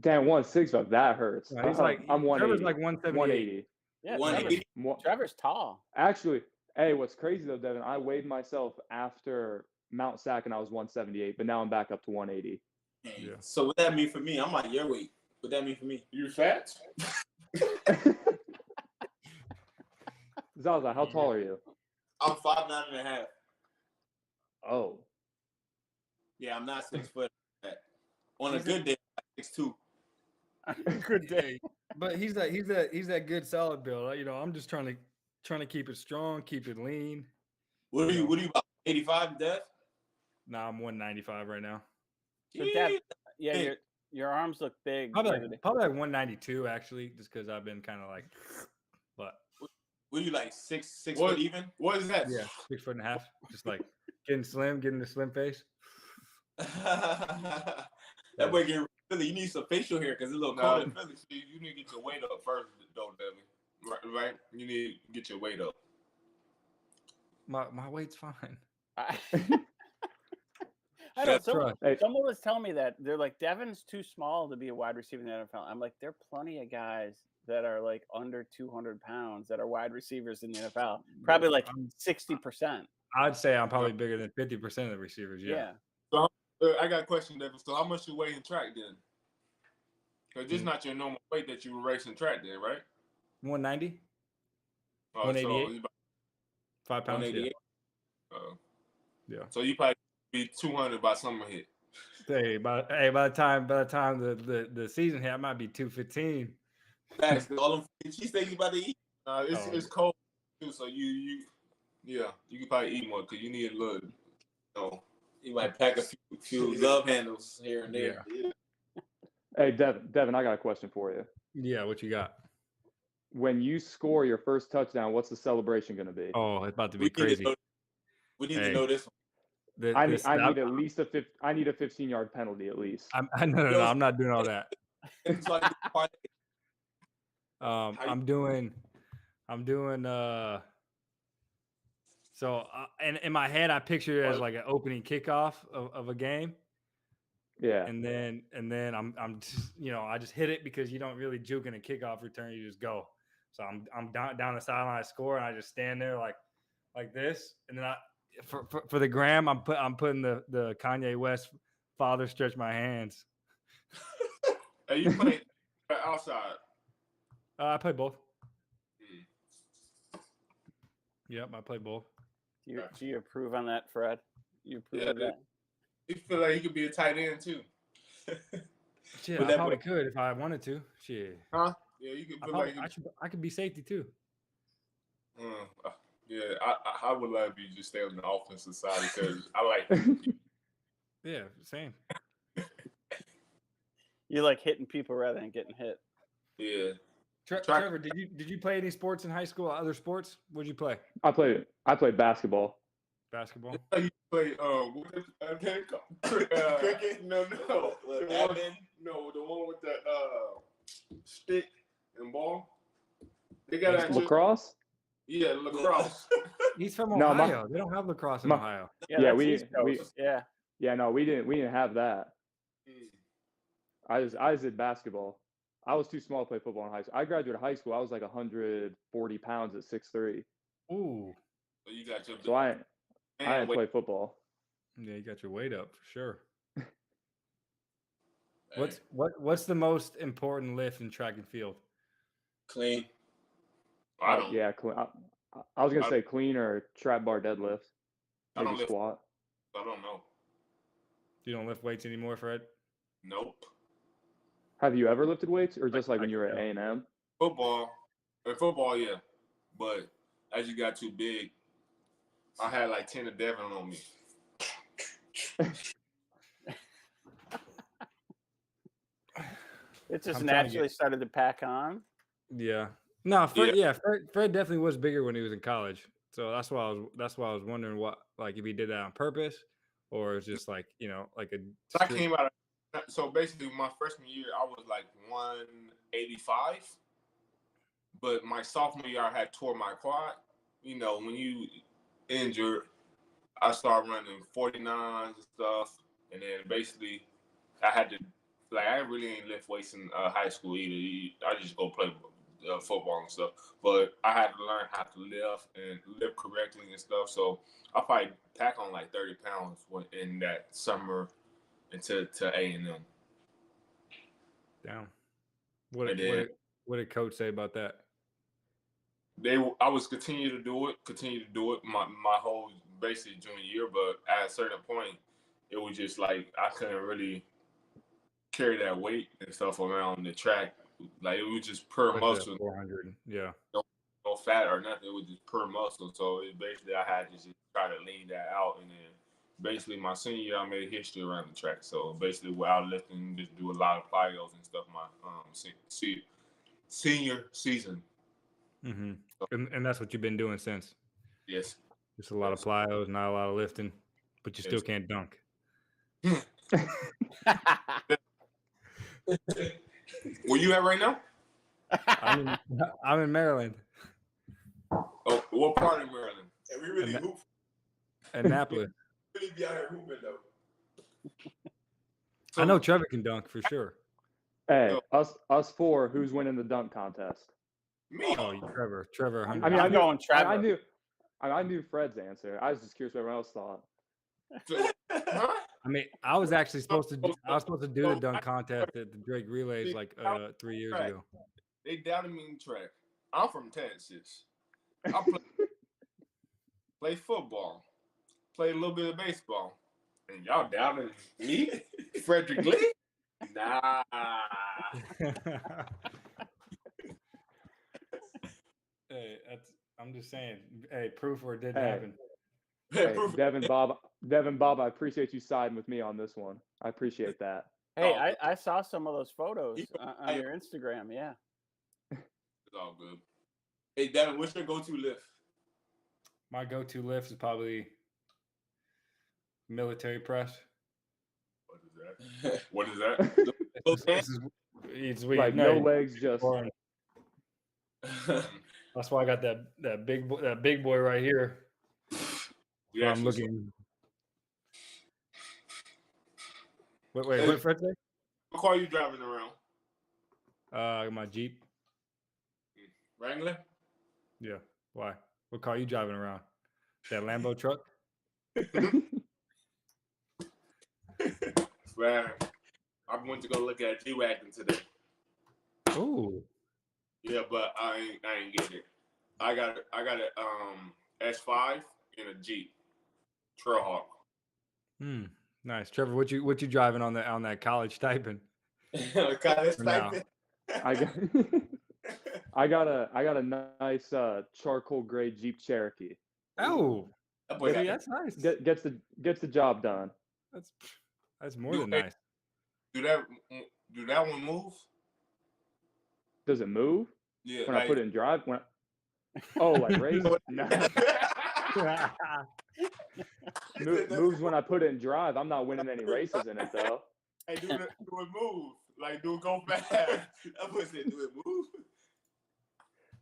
Speaker 3: Damn, 165. That hurts.
Speaker 1: No, he's like
Speaker 3: I'm 180.
Speaker 1: Trevor's like 178.
Speaker 3: 180.
Speaker 2: Yeah,
Speaker 5: 180.
Speaker 2: Trevor's tall.
Speaker 3: Actually, hey, what's crazy though, Devin? I weighed myself after Mount Sac and I was 178, but now I'm back up to 180.
Speaker 1: Yeah.
Speaker 5: So what that mean for me? I'm like your weight. What that mean for me?
Speaker 4: You fat?
Speaker 3: Zaza, how tall are you?
Speaker 5: I'm 5'9.5".
Speaker 3: Oh,
Speaker 5: Yeah, I'm not 6 foot. On a good day, I'm 6'2".
Speaker 2: Good day.
Speaker 1: But he's that good solid build. You know, I'm just trying to keep it strong, keep it lean.
Speaker 5: What are you about? 85, Dev?
Speaker 1: Nah, I'm 195 right now.
Speaker 2: So Dev, yeah, your arms look big.
Speaker 1: Probably
Speaker 2: the other day.
Speaker 1: like 192 actually, just because I've been kind of like, but
Speaker 5: What are you like 6
Speaker 4: What?
Speaker 5: foot even?
Speaker 4: What is that?
Speaker 1: yeah, 6'1.5", just like getting slim, getting the slim face.
Speaker 5: That boy get Philly. You need some facial hair because it's a little
Speaker 4: No,
Speaker 5: cold in Philly.
Speaker 4: see, you need to get your weight up first, though, Devin. Right? You need to get your weight up.
Speaker 1: My weight's fine.
Speaker 2: I don't.
Speaker 1: Trust.
Speaker 3: Hey.
Speaker 2: Someone was telling me that they're like Devon's too small to be a wide receiver in the NFL. I'm like, there are plenty of guys that are like under 200 pounds that are wide receivers in the NFL. Probably like 60%.
Speaker 1: I'd say I'm probably bigger than 50% of the receivers. Yeah.
Speaker 2: Yeah.
Speaker 4: I got a question, Devin. So how much you weigh in track then? Because this is not your normal weight that you were racing track then, right?
Speaker 1: 190,
Speaker 4: Oh,
Speaker 1: 188.
Speaker 4: so it's about
Speaker 1: 5 pounds.
Speaker 5: 188.
Speaker 1: Yeah.
Speaker 4: so you probably be 200 by summer hit.
Speaker 1: Hey, by the time the season hit, I might be 215.
Speaker 5: Facts. All them she said you about to eat.
Speaker 4: It's cold too, so you can probably eat more because you need a little.
Speaker 5: You might pack a few love handles here and there.
Speaker 1: Yeah.
Speaker 3: Hey, Devon, I got a question for you.
Speaker 1: Yeah, what you got?
Speaker 3: When you score your first touchdown, what's the celebration going to be?
Speaker 1: Oh, it's about to be crazy.
Speaker 5: We need to know this one.
Speaker 3: I need at least a 15-yard penalty at least.
Speaker 1: No, I'm not doing all that. I'm doing. So and in my head, I picture it as like an opening kickoff of a game.
Speaker 3: Yeah.
Speaker 1: And then I'm just, I just hit it because you don't really juke in a kickoff return. You just go. So I'm down the sideline, I score, and I just stand there like this. And then for the gram, I'm putting the Kanye West "Father Stretch My Hands."
Speaker 4: Are you playing outside?
Speaker 1: I play both. Yep, I play both.
Speaker 2: Do you approve on that, Fred? You approve of that?
Speaker 4: You feel like you could be a tight end too.
Speaker 1: Shit, I probably could if I wanted to. Shit.
Speaker 4: Huh? Yeah, you could.
Speaker 1: I could be safety too.
Speaker 4: Yeah, I would love you to just stay on the offensive side because I like.
Speaker 1: Yeah, same.
Speaker 2: You like hitting people rather than getting hit.
Speaker 4: Yeah.
Speaker 1: Trevor, did you play any sports in high school? Other sports? What'd you play?
Speaker 3: I played basketball.
Speaker 1: Basketball.
Speaker 4: You play cricket? No. The one with the stick and ball. They got that
Speaker 3: lacrosse.
Speaker 4: Yeah, lacrosse.
Speaker 1: He's from Ohio. They don't have lacrosse in Ohio.
Speaker 3: Yeah, we
Speaker 2: yeah.
Speaker 3: No, we didn't have that. I just did basketball. I was too small to play football in high school. I graduated high school. I was like 140 pounds at 6'3".
Speaker 1: Ooh.
Speaker 4: So you got your.
Speaker 3: So I didn't play football.
Speaker 1: Yeah, you got your weight up for sure. What's the most important lift in track and field?
Speaker 5: Clean.
Speaker 4: I don't.
Speaker 3: Yeah, clean. I was gonna say clean or trap bar deadlift. Maybe squat.
Speaker 4: I don't know.
Speaker 1: You don't lift weights anymore, Fred?
Speaker 4: Nope.
Speaker 3: Have you ever lifted weights, or just like when you were at A&M?
Speaker 4: Football, yeah. But as you got too big, I had like 10 of Devon on me.
Speaker 2: It just naturally started to pack on.
Speaker 1: Yeah. No, Fred definitely was bigger when he was in college. So that's why I was wondering what, like, if he did that on purpose or it's just like, like a.
Speaker 4: I came out. So basically, my freshman year, I was like 185. But my sophomore year, I had tore my quad. When you injured, I started running 49s and stuff. And then basically, I had to, I really ain't lift weights in high school either. I just go play football and stuff. But I had to learn how to lift correctly and stuff. So I probably pack on like 30 pounds in that summer to A&M.
Speaker 1: Damn. What did coach say about that?
Speaker 4: I was continue to do it my whole basically junior year, but at a certain point, it was just like I couldn't really carry that weight and stuff around the track. Like it was just per muscle.
Speaker 1: 400, yeah.
Speaker 4: No fat or nothing. It was just per muscle. So basically, I had to just try to lean that out, and then basically my senior year, I made history around the track. So basically, without lifting, just do a lot of plyos and stuff. My senior season.
Speaker 1: Mm-hmm. And that's what you've been doing since.
Speaker 4: Yes.
Speaker 1: Just a lot of plyos, not a lot of lifting, but you still can't dunk.
Speaker 4: Where you at right now?
Speaker 1: I'm in Maryland.
Speaker 4: Oh, what part of Maryland?
Speaker 5: And we really hoop.
Speaker 1: Annapolis.
Speaker 5: Really be out here hooping though.
Speaker 1: I know Trevor can dunk for sure.
Speaker 3: Hey, us four, who's winning the dunk contest?
Speaker 4: Me.
Speaker 1: Oh, Trevor.
Speaker 2: I'm going Trevor.
Speaker 3: I knew Fred's answer. I was just curious what everyone else thought.
Speaker 4: Huh?
Speaker 1: I mean, I was actually supposed to do the dunk contest at the Drake Relays like 3 years ago.
Speaker 4: They doubted me in track. I'm from Texas. I play football, play a little bit of baseball, and y'all doubted me, Frederick Lee? Nah.
Speaker 1: Hey, I'm just saying. Hey, proof where it didn't happen.
Speaker 3: Hey, Devon Bob, I appreciate you siding with me on this one. I appreciate that.
Speaker 2: Hey, I saw some of those photos on your Instagram. Yeah.
Speaker 4: It's all good. Hey, Devon, what's your go-to lift?
Speaker 1: My go-to lift is probably military press.
Speaker 4: What is that?
Speaker 1: It's
Speaker 3: like no legs, just.
Speaker 1: That's why I got that big boy right here.
Speaker 4: Yeah,
Speaker 1: I'm looking. Wait, what Fred say?
Speaker 4: What car are you driving around?
Speaker 1: My Jeep.
Speaker 4: Wrangler?
Speaker 1: Yeah. Why? What car are you driving around? That Lambo truck?
Speaker 4: Man, I went to go look at a G-Wagon today.
Speaker 1: Ooh.
Speaker 4: Yeah, but I ain't get it. I got a S5 and a Jeep Trailhawk.
Speaker 1: Nice. Trevor, what you driving on that college stipend?
Speaker 4: College stipend.
Speaker 3: I got a nice charcoal gray Jeep Cherokee.
Speaker 1: Oh, that's nice.
Speaker 3: Gets the job done.
Speaker 1: That's more than nice.
Speaker 4: Do that one move?
Speaker 3: Does it move?
Speaker 4: Yeah.
Speaker 3: When I put it in drive? Like race? No. Moves when I put it in drive. I'm not winning any races in it though.
Speaker 4: Hey, do it move. Like, do it go fast. I was saying, do it move.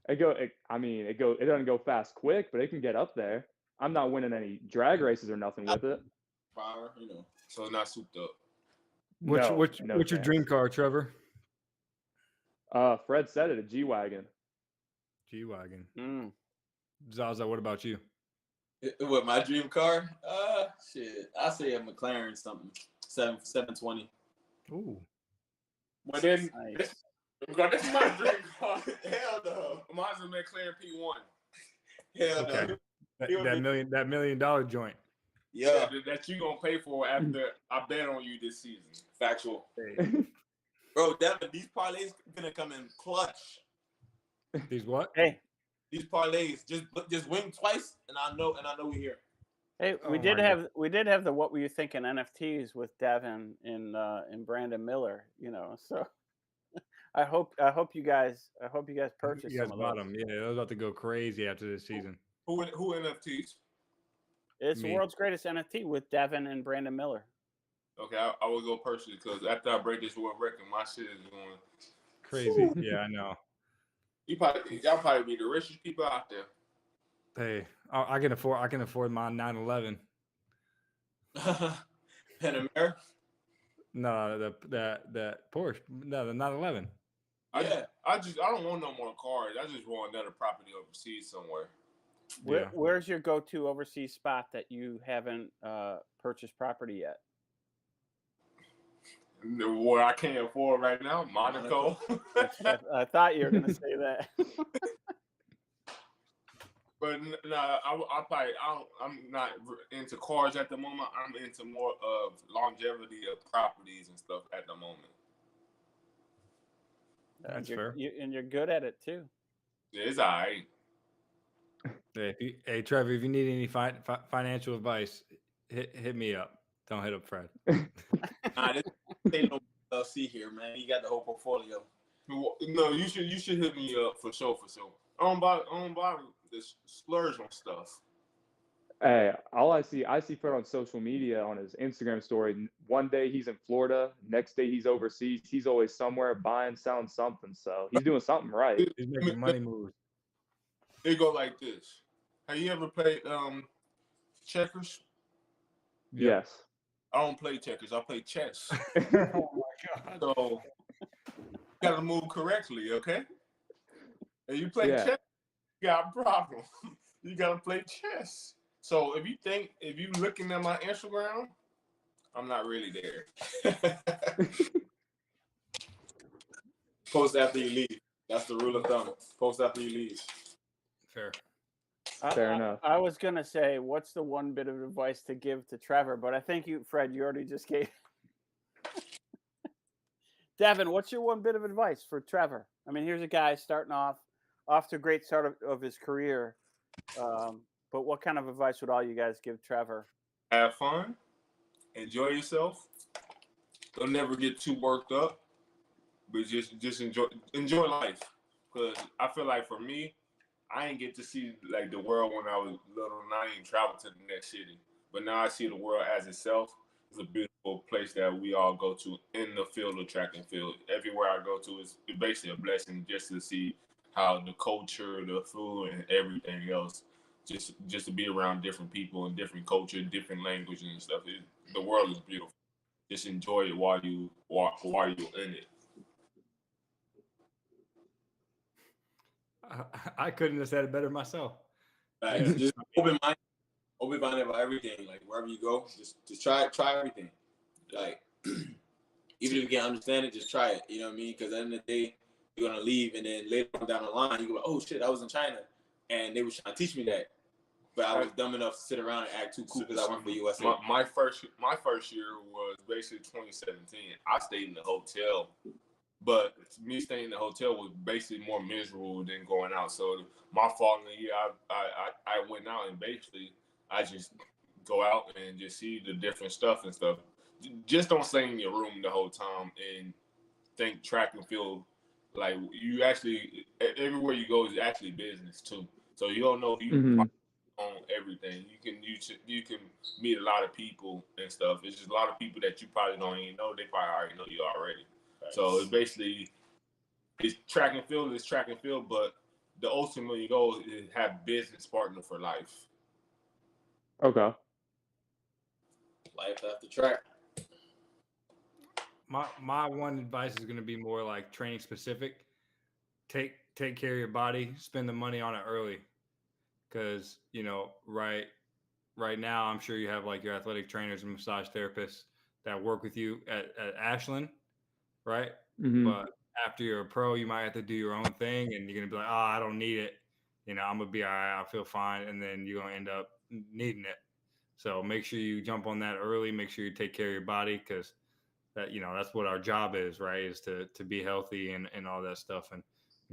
Speaker 3: It doesn't go fast quick, but it can get up there. I'm not winning any drag races or nothing with it.
Speaker 4: Fire, so it's not souped up.
Speaker 1: What's your dream car, Trevor?
Speaker 3: Fred said it, a G-Wagon.
Speaker 1: G-Wagon. Zaza, what about you?
Speaker 5: What, my dream car? Shit. I say a McLaren something. 720.
Speaker 1: Ooh.
Speaker 4: But then
Speaker 2: Nice.
Speaker 4: this is my dream car. Hell no. Mine's a McLaren P1. Hell no.
Speaker 1: That $1 million joint.
Speaker 5: Yeah.
Speaker 4: That you gonna pay for after I bet on you this season.
Speaker 5: Factual.
Speaker 1: Hey.
Speaker 5: Bro, Devon, these parlays gonna come in clutch.
Speaker 1: These what?
Speaker 2: Hey.
Speaker 5: These parlays just win twice, and I know we're here.
Speaker 2: Hey, we did have the what were you thinking NFTs with Devon and Brandon Miller, So I hope you guys purchase some of those.
Speaker 1: Them. Yeah, they're about to go crazy after this season.
Speaker 4: Who NFTs?
Speaker 2: It's the world's greatest NFT with Devon and Brandon Miller.
Speaker 4: Okay, I will go purchase it because after I break this world record, my shit is going
Speaker 1: crazy. Yeah, I know.
Speaker 4: Y'all probably be the richest people out there.
Speaker 1: Hey, I can afford my 911.
Speaker 5: Panamera?
Speaker 1: No, that Porsche. No, the 911.
Speaker 5: Yeah.
Speaker 4: I don't want no more cars. I just want another property overseas somewhere.
Speaker 2: Where's your go-to overseas spot that you haven't purchased property yet?
Speaker 4: Where I can't afford right now, Monaco.
Speaker 2: I thought you were going to say that.
Speaker 4: But no, I'm not into cars at the moment. I'm into more of longevity of properties and stuff at the moment.
Speaker 1: That's fair.
Speaker 2: And you're good at it too.
Speaker 4: Yeah, it's all right.
Speaker 1: Hey, Trevor, if you need any financial advice, hit me up. Don't hit up Fred.
Speaker 5: Nah, this ain't no LC here, man. You got the whole portfolio.
Speaker 4: No, you should hit me up for sure. I don't buy this splurge on stuff.
Speaker 3: Hey, all I see Fred on social media on his Instagram story. One day he's in Florida, next day he's overseas. He's always somewhere buying, selling something. So he's doing something right.
Speaker 1: He's making money moves.
Speaker 4: It go like this. Have you ever played checkers?
Speaker 3: Yes.
Speaker 4: I don't play checkers. I play chess.
Speaker 1: Oh my God.
Speaker 4: So you gotta move correctly, okay? And you play chess, you got a problem. You gotta play chess. So if you looking at my Instagram,
Speaker 5: I'm not really there. Post after you leave. That's the rule of thumb. Post after you leave.
Speaker 1: Fair.
Speaker 3: Fair enough.
Speaker 2: I was gonna say, what's the one bit of advice to give to Trevor? But I think you, Fred, you already just gave. Devon, what's your one bit of advice for Trevor? I mean, here's a guy starting off to a great start of his career. But what kind of advice would all you guys give Trevor?
Speaker 4: Have fun, enjoy yourself. Don't never get too worked up, but just enjoy life. Because I feel like for me, I ain't get to see like the world when I was little, and I ain't traveled to the next city. But now I see the world as itself. It's a beautiful place that we all go to in the field of track and field. Everywhere I go to is basically a blessing just to see how the culture, the food, and everything else. Just to be around different people and different culture, different languages and stuff. The world is beautiful. Just enjoy it while you're in it.
Speaker 1: I couldn't have said it better myself.
Speaker 5: Like, just open minded about everything. Like wherever you go, just try everything. Like even if you can't understand it, just try it. You know what I mean? Because at the end of the day, you're gonna leave, and then later on down the line, you go, "Oh shit, I was in China, and they were trying to teach me that." But I was dumb enough to sit around and act too cool because I went for USA.
Speaker 4: My first year was basically 2017. I stayed in the hotel, but me staying in the hotel was basically more miserable than going out. So my following year, I went out and basically I just go out and just see the different stuff and stuff. Just don't stay in your room the whole time and think track and field. Like you actually, everywhere you go is actually business too. So you don't know if you on everything. You can meet a lot of people and stuff. It's just a lot of people that you probably don't even know. They probably already know you already. Right. So it's basically track and field, but the ultimate goal is have business partner for life.
Speaker 3: Okay.
Speaker 5: Life after track.
Speaker 1: My one advice is going to be more like training specific. Take care of your body. Spend the money on it early, because right now I'm sure you have like your athletic trainers and massage therapists that work with you at Ashland, right?
Speaker 3: Mm-hmm.
Speaker 1: But after you're a pro, you might have to do your own thing, and you're gonna be like, oh, I don't need it. I'm gonna be all right. I feel fine, and then you're gonna end up needing it. So make sure you jump on that early. Make sure you take care of your body, because that's what our job is, right? Is to be healthy and all that stuff. And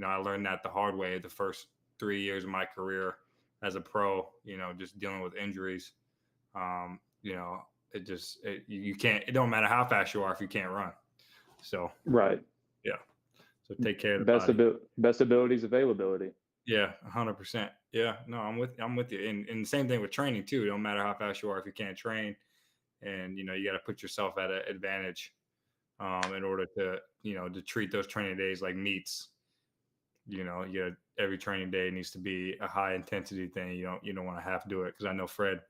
Speaker 1: I learned that the hard way the first 3 years of my career as a pro. Just dealing with injuries. You can't. It don't matter how fast you are if you can't run. So
Speaker 3: right.
Speaker 1: Yeah. So take care of the body.
Speaker 3: Best abilities, availability.
Speaker 1: Yeah, 100%. Yeah, no, I'm with you. And the same thing with training too. It don't matter how fast you are if you can't train, and you got to put yourself at an advantage in order to treat those training days like meets. Every training day needs to be a high intensity thing. You don't want to half do it, because I know Fred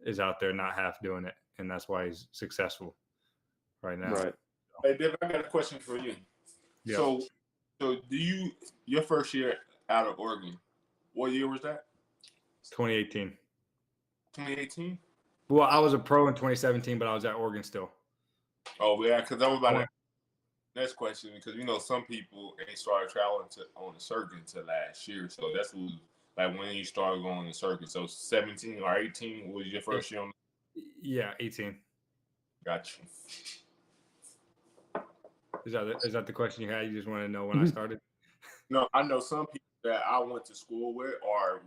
Speaker 1: is out there not half doing it, and that's why he's successful right now.
Speaker 3: Right.
Speaker 4: Hey, Devon, I got a question for you.
Speaker 1: Yeah.
Speaker 4: So your first year out of Oregon, what year was that?
Speaker 1: 2018.
Speaker 4: 2018?
Speaker 1: Well, I was a pro in 2017, but I was at Oregon still.
Speaker 4: Oh, yeah, because I was about to next question, because some people ain't started traveling on the circuit until last year. So that's like when you started going on the circuit. So 17 or 18 was your first year on?
Speaker 1: Yeah, 18.
Speaker 4: Got you.
Speaker 1: Is that the question you had? You just want to know when I started?
Speaker 4: No, I know some people that I went to school with or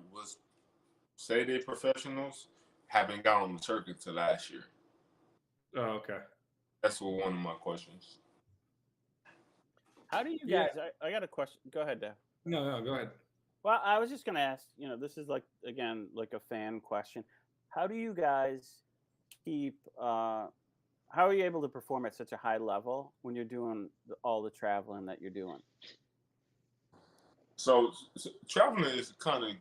Speaker 4: say they're professionals, haven't got on the circuit till last year.
Speaker 1: Oh, okay.
Speaker 4: That's one of my questions.
Speaker 2: How do you guys? I got a question. Go ahead, Dave.
Speaker 1: No, go ahead.
Speaker 2: Well, I was just going to ask. This is like a fan question. How do you guys keep? How are you able to perform at such a high level when you're doing all the traveling that you're doing?
Speaker 4: So traveling is kind of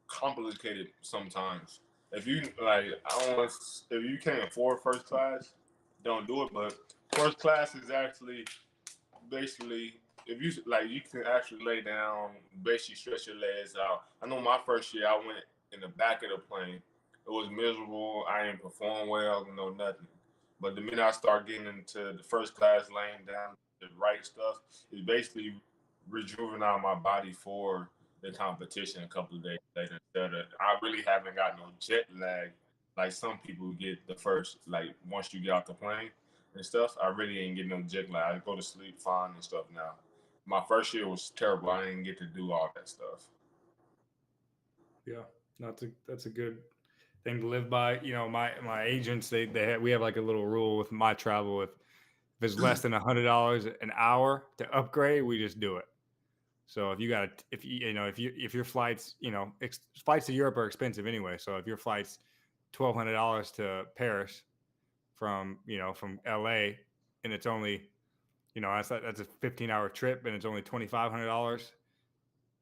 Speaker 4: complicated sometimes. If you if you can't afford first class, don't do it. But first class is actually basically, if you you can actually lay down, basically stretch your legs out. I know my first year I went in the back of the plane. It was miserable. I didn't perform well, no nothing. But the minute I start getting into the first class, laying down the right stuff, it's basically rejuvenating my body for the competition a couple of days later. I really haven't got no jet lag like some people get the first, like once you get off the plane and stuff. I really ain't getting no jet lag. I go to sleep fine and stuff now. My first year was terrible. I didn't get to do all that stuff.
Speaker 1: Yeah, that's a good thing to live by. You know, my agents, we have like a little rule with my travel. If it's less than $100 an hour to upgrade, we just do it. So if your flights, flights to Europe are expensive anyway. So if your flight's $1,200 to Paris from LA, and it's only, that's a 15-hour trip, and it's only $2,500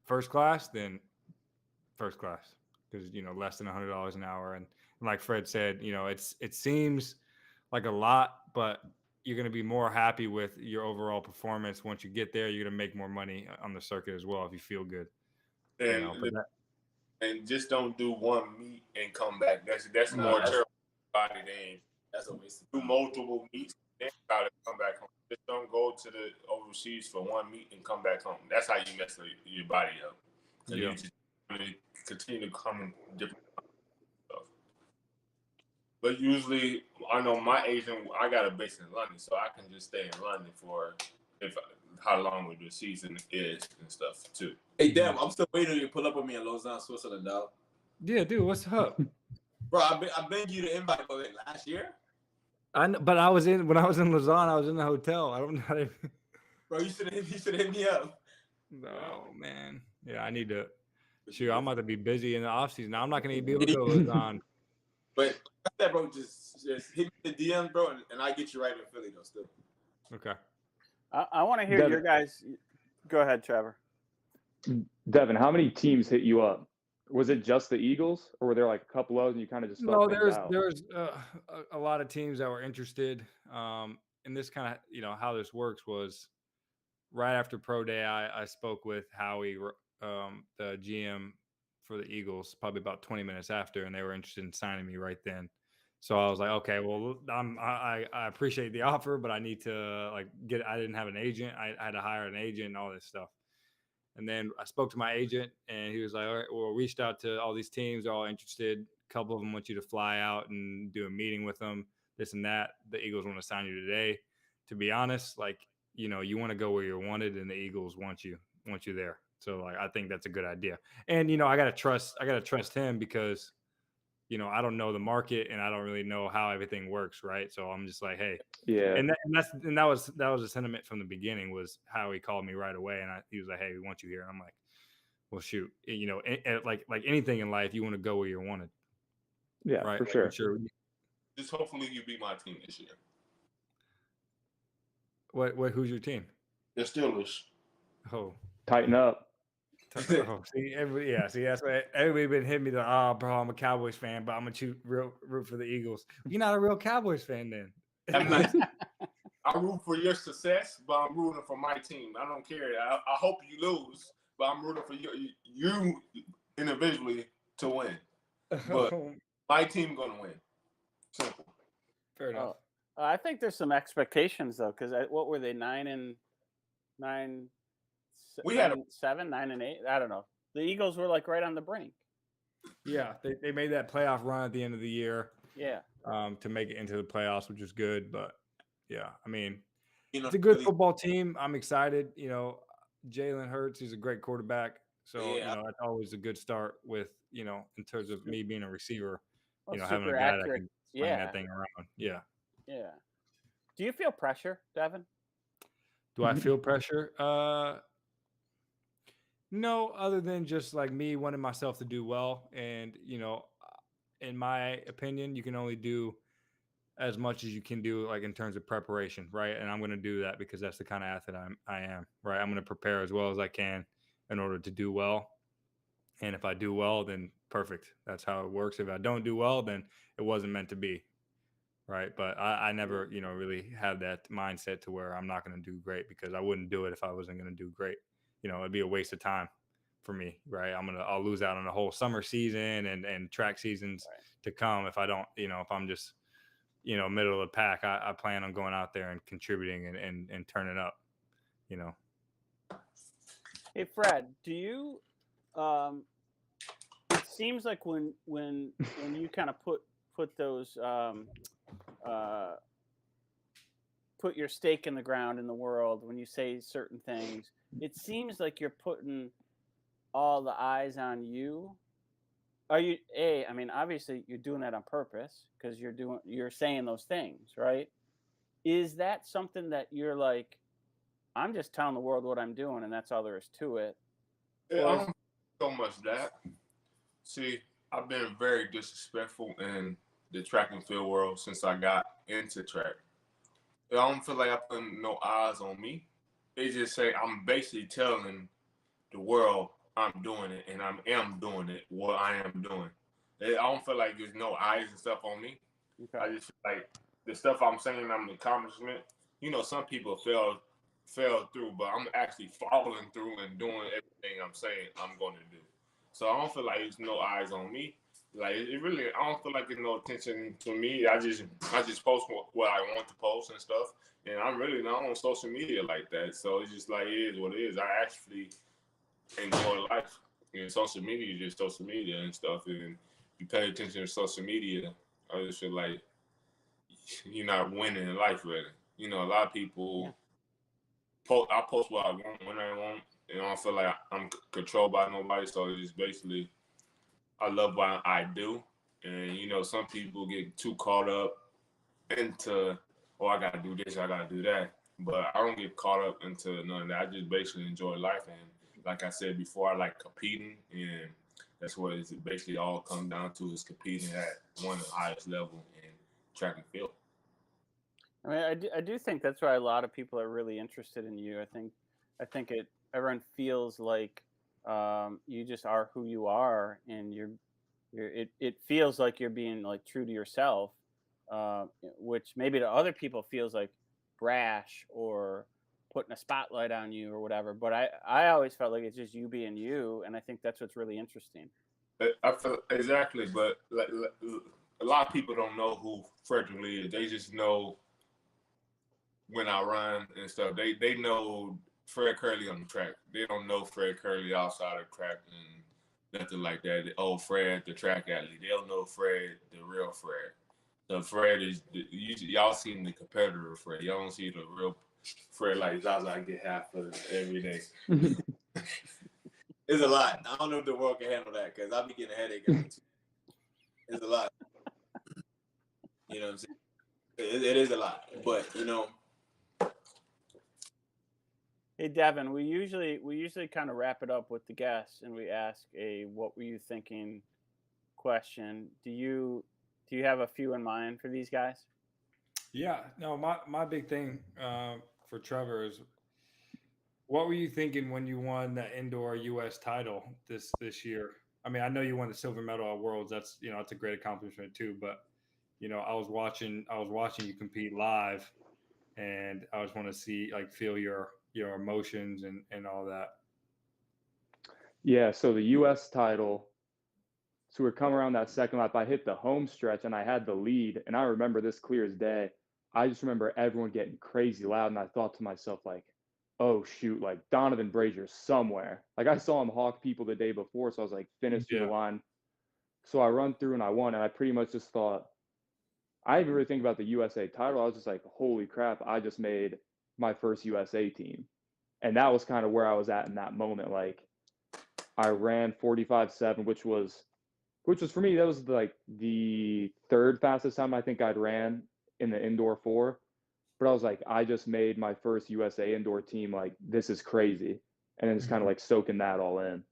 Speaker 1: first class, then first class, because less than $100 an hour. And like Fred said, it seems like a lot, but you're going to be more happy with your overall performance once you get there. You're going to make more money on the circuit as well if you feel good.
Speaker 4: And just don't do one meet and come back. That's more terrible body than
Speaker 5: that's a waste.
Speaker 4: Do multiple meets and try to come back home. Just don't go to the overseas for one meet and come back home. That's how you mess your body up. So you just continue to come in different stuff. But usually, I know my agent, I got a base in London, so I can just stay in London for how long the season is and stuff too.
Speaker 5: Hey, Devon, I'm still waiting on you to pull up with me in Lausanne, Switzerland, dog.
Speaker 1: Yeah, dude, what's up?
Speaker 5: Bro, I begged you to invite for it last year.
Speaker 1: But when I was in Lausanne, I was in the hotel. I don't know how to...
Speaker 5: Bro, you should hit me up.
Speaker 1: No, man. Yeah, I need to. Sure, I'm about to be busy in the off season. Now I'm not gonna be able to go to Lausanne.
Speaker 5: But that, bro, just hit me the DMs, bro, and I get you right in Philly though. Still.
Speaker 1: Okay.
Speaker 2: I want to hear
Speaker 3: Devon.
Speaker 2: your guys. Go ahead, Trevor.
Speaker 3: Devon, how many teams hit you up? Was it just the Eagles, or were there like a couple others and you kind of just
Speaker 1: No, there's a lot of teams that were interested. And this kind of, how this works was right after Pro Day, I spoke with Howie, the GM for the Eagles, probably about 20 minutes after, and they were interested in signing me right then. So I was like, okay, well, I appreciate the offer, but I need to I didn't have an agent. I had to hire an agent and all this stuff. And then I spoke to my agent, and he was like, all right, well, reached out to all these teams. They're all interested. A couple of them want you to fly out and do a meeting with them, this and that. The Eagles want to sign you today. To be honest, you want to go where you're wanted, and the Eagles want you there. So I think that's a good idea. And, I got to trust him because, I don't know the market and I don't really know how everything works. Right. So I'm just like, hey,
Speaker 3: yeah.
Speaker 1: And that was the sentiment from the beginning, was how he called me right away. And he was like, hey, we want you here. And I'm like, well, shoot, like anything in life, you want to go where you're wanted.
Speaker 3: Yeah,
Speaker 1: right?
Speaker 3: For sure.
Speaker 1: Sure.
Speaker 4: Just hopefully you beat my team this year.
Speaker 1: Who's your team?
Speaker 4: The Steelers.
Speaker 1: Oh,
Speaker 3: tighten up.
Speaker 1: Oh, see, that's why everybody been hitting me. Bro, I'm a Cowboys fan, but I'm gonna root for the Eagles. You're not a real Cowboys fan, then.
Speaker 4: I root for your success, but I'm rooting for my team. I don't care. I hope you lose, but I'm rooting for you individually to win. But my team gonna win. Simple.
Speaker 1: Fair enough.
Speaker 2: I think there's some expectations though, because what were they 9-9?
Speaker 4: We had
Speaker 2: 7, 9, and 8. I don't know. The Eagles were right on the brink.
Speaker 1: Yeah, they made that playoff run at the end of the year.
Speaker 2: Yeah.
Speaker 1: To make it into the playoffs, which is good. But yeah, I mean,
Speaker 5: it's
Speaker 1: a good football team. I'm excited. Jalen Hurts is a great quarterback. So, that's always a good start with, in terms of me being a receiver, having a guy that can sling that thing around. Yeah.
Speaker 2: Yeah. Do you feel pressure, Devon?
Speaker 1: Do I feel pressure? No, other than just me wanting myself to do well. And, in my opinion, you can only do as much as you can do, in terms of preparation, right? And I'm going to do that because that's the kind of athlete I am, right? I'm going to prepare as well as I can in order to do well. And if I do well, then perfect. That's how it works. If I don't do well, then it wasn't meant to be, right? But I never, really had that mindset to where I'm not going to do great, because I wouldn't do it if I wasn't going to do great. It'd be a waste of time for me, right? I'll lose out on the whole summer season and track seasons to come if I don't, if I'm just middle of the pack. I plan on going out there and contributing and turning up.
Speaker 2: Hey Fred, do you? It seems like when you kind of put those put your stake in the ground in the world, when you say certain things, it seems like you're putting all the eyes on you. Are you? I mean, obviously you're doing that on purpose because you're saying those things, right? Is that something that you're like, I'm just telling the world what I'm doing, and that's all there is to it?
Speaker 4: I don't so much that. See, I've been very disrespectful in the track and field world since I got into track. I don't feel like I put no eyes on me. They just say I'm basically telling the world I'm doing it, and I am doing it, what I am doing. I don't feel like there's no eyes and stuff on me. Okay. I just feel like the stuff I'm saying I'm an accomplishment. Some people fell through, but I'm actually following through and doing everything I'm saying I'm going to do. So I don't feel like there's no eyes on me. Like it really, I don't feel like there's no attention to me. I just post what I want to post and stuff, and I'm really not on social media like that. So it's just like it is what it is. I actually enjoy life, and social media is just social media and stuff. And you pay attention to social media, I just feel like you're not winning in life, really. A lot of people I post what I want when I want. I don't feel like I'm controlled by nobody. So it's just basically, I love what I do. And, some people get too caught up into, I got to do this, I got to do that. But I don't get caught up into none of that. I just basically enjoy life. And like I said before, I like competing. And that's what it's basically all comes down to, is competing at one of the highest level in track and field.
Speaker 2: I mean, I do think that's why a lot of people are really interested in you. I think everyone feels like you just are who you are, and it feels like you're being like true to yourself, which maybe to other people feels like brash or putting a spotlight on you or whatever. But I always felt like it's just you being you, and I think that's what's really interesting.
Speaker 4: I feel exactly, but like a lot of people don't know who Fred Kerley is. They just know when I run and stuff. They know Fred Kerley on the track. They don't know Fred Kerley outside of track and nothing like that. Fred, the track athlete. They don't know Fred, the real Fred. So Fred is y'all seen the competitor Fred. Y'all don't see the real Fred like Zaza. I get half of it every day.
Speaker 5: It's a lot. I don't know if the world can handle that because I'll be getting a headache every 2 days. It's a lot. You know what I'm saying? It is a lot, but
Speaker 2: Hey Devon, we usually kind of wrap it up with the guests, and we ask a "What were you thinking?" question. Do you have a few in mind for these guys?
Speaker 1: Yeah, no. My big thing for Trevor is, what were you thinking when you won the indoor U.S. title this year? I mean, I know you won the silver medal at Worlds. That's it's a great accomplishment too. But I was watching you compete live, and I just want to feel your emotions and all that.
Speaker 3: Yeah, so the U.S. title, so we're coming around that second lap. I hit the home stretch, and I had the lead, and I remember this clear as day. I just remember everyone getting crazy loud, and I thought to myself, like, oh, shoot, like, Donovan Brazier's somewhere. Like, I saw him hawk people the day before, so I was like, finished through the line. So I run through, and I won, and I pretty much just thought, I didn't really think about the USA title. I was just like, holy crap, I just made my first USA team. And that was kind of where I was at in that moment. Like, I ran 45.7, which was for me, that was like the third fastest time I think I'd ran in the indoor 4. But I was like, I just made my first USA indoor team. Like, this is crazy. And then just kind of like soaking that all in.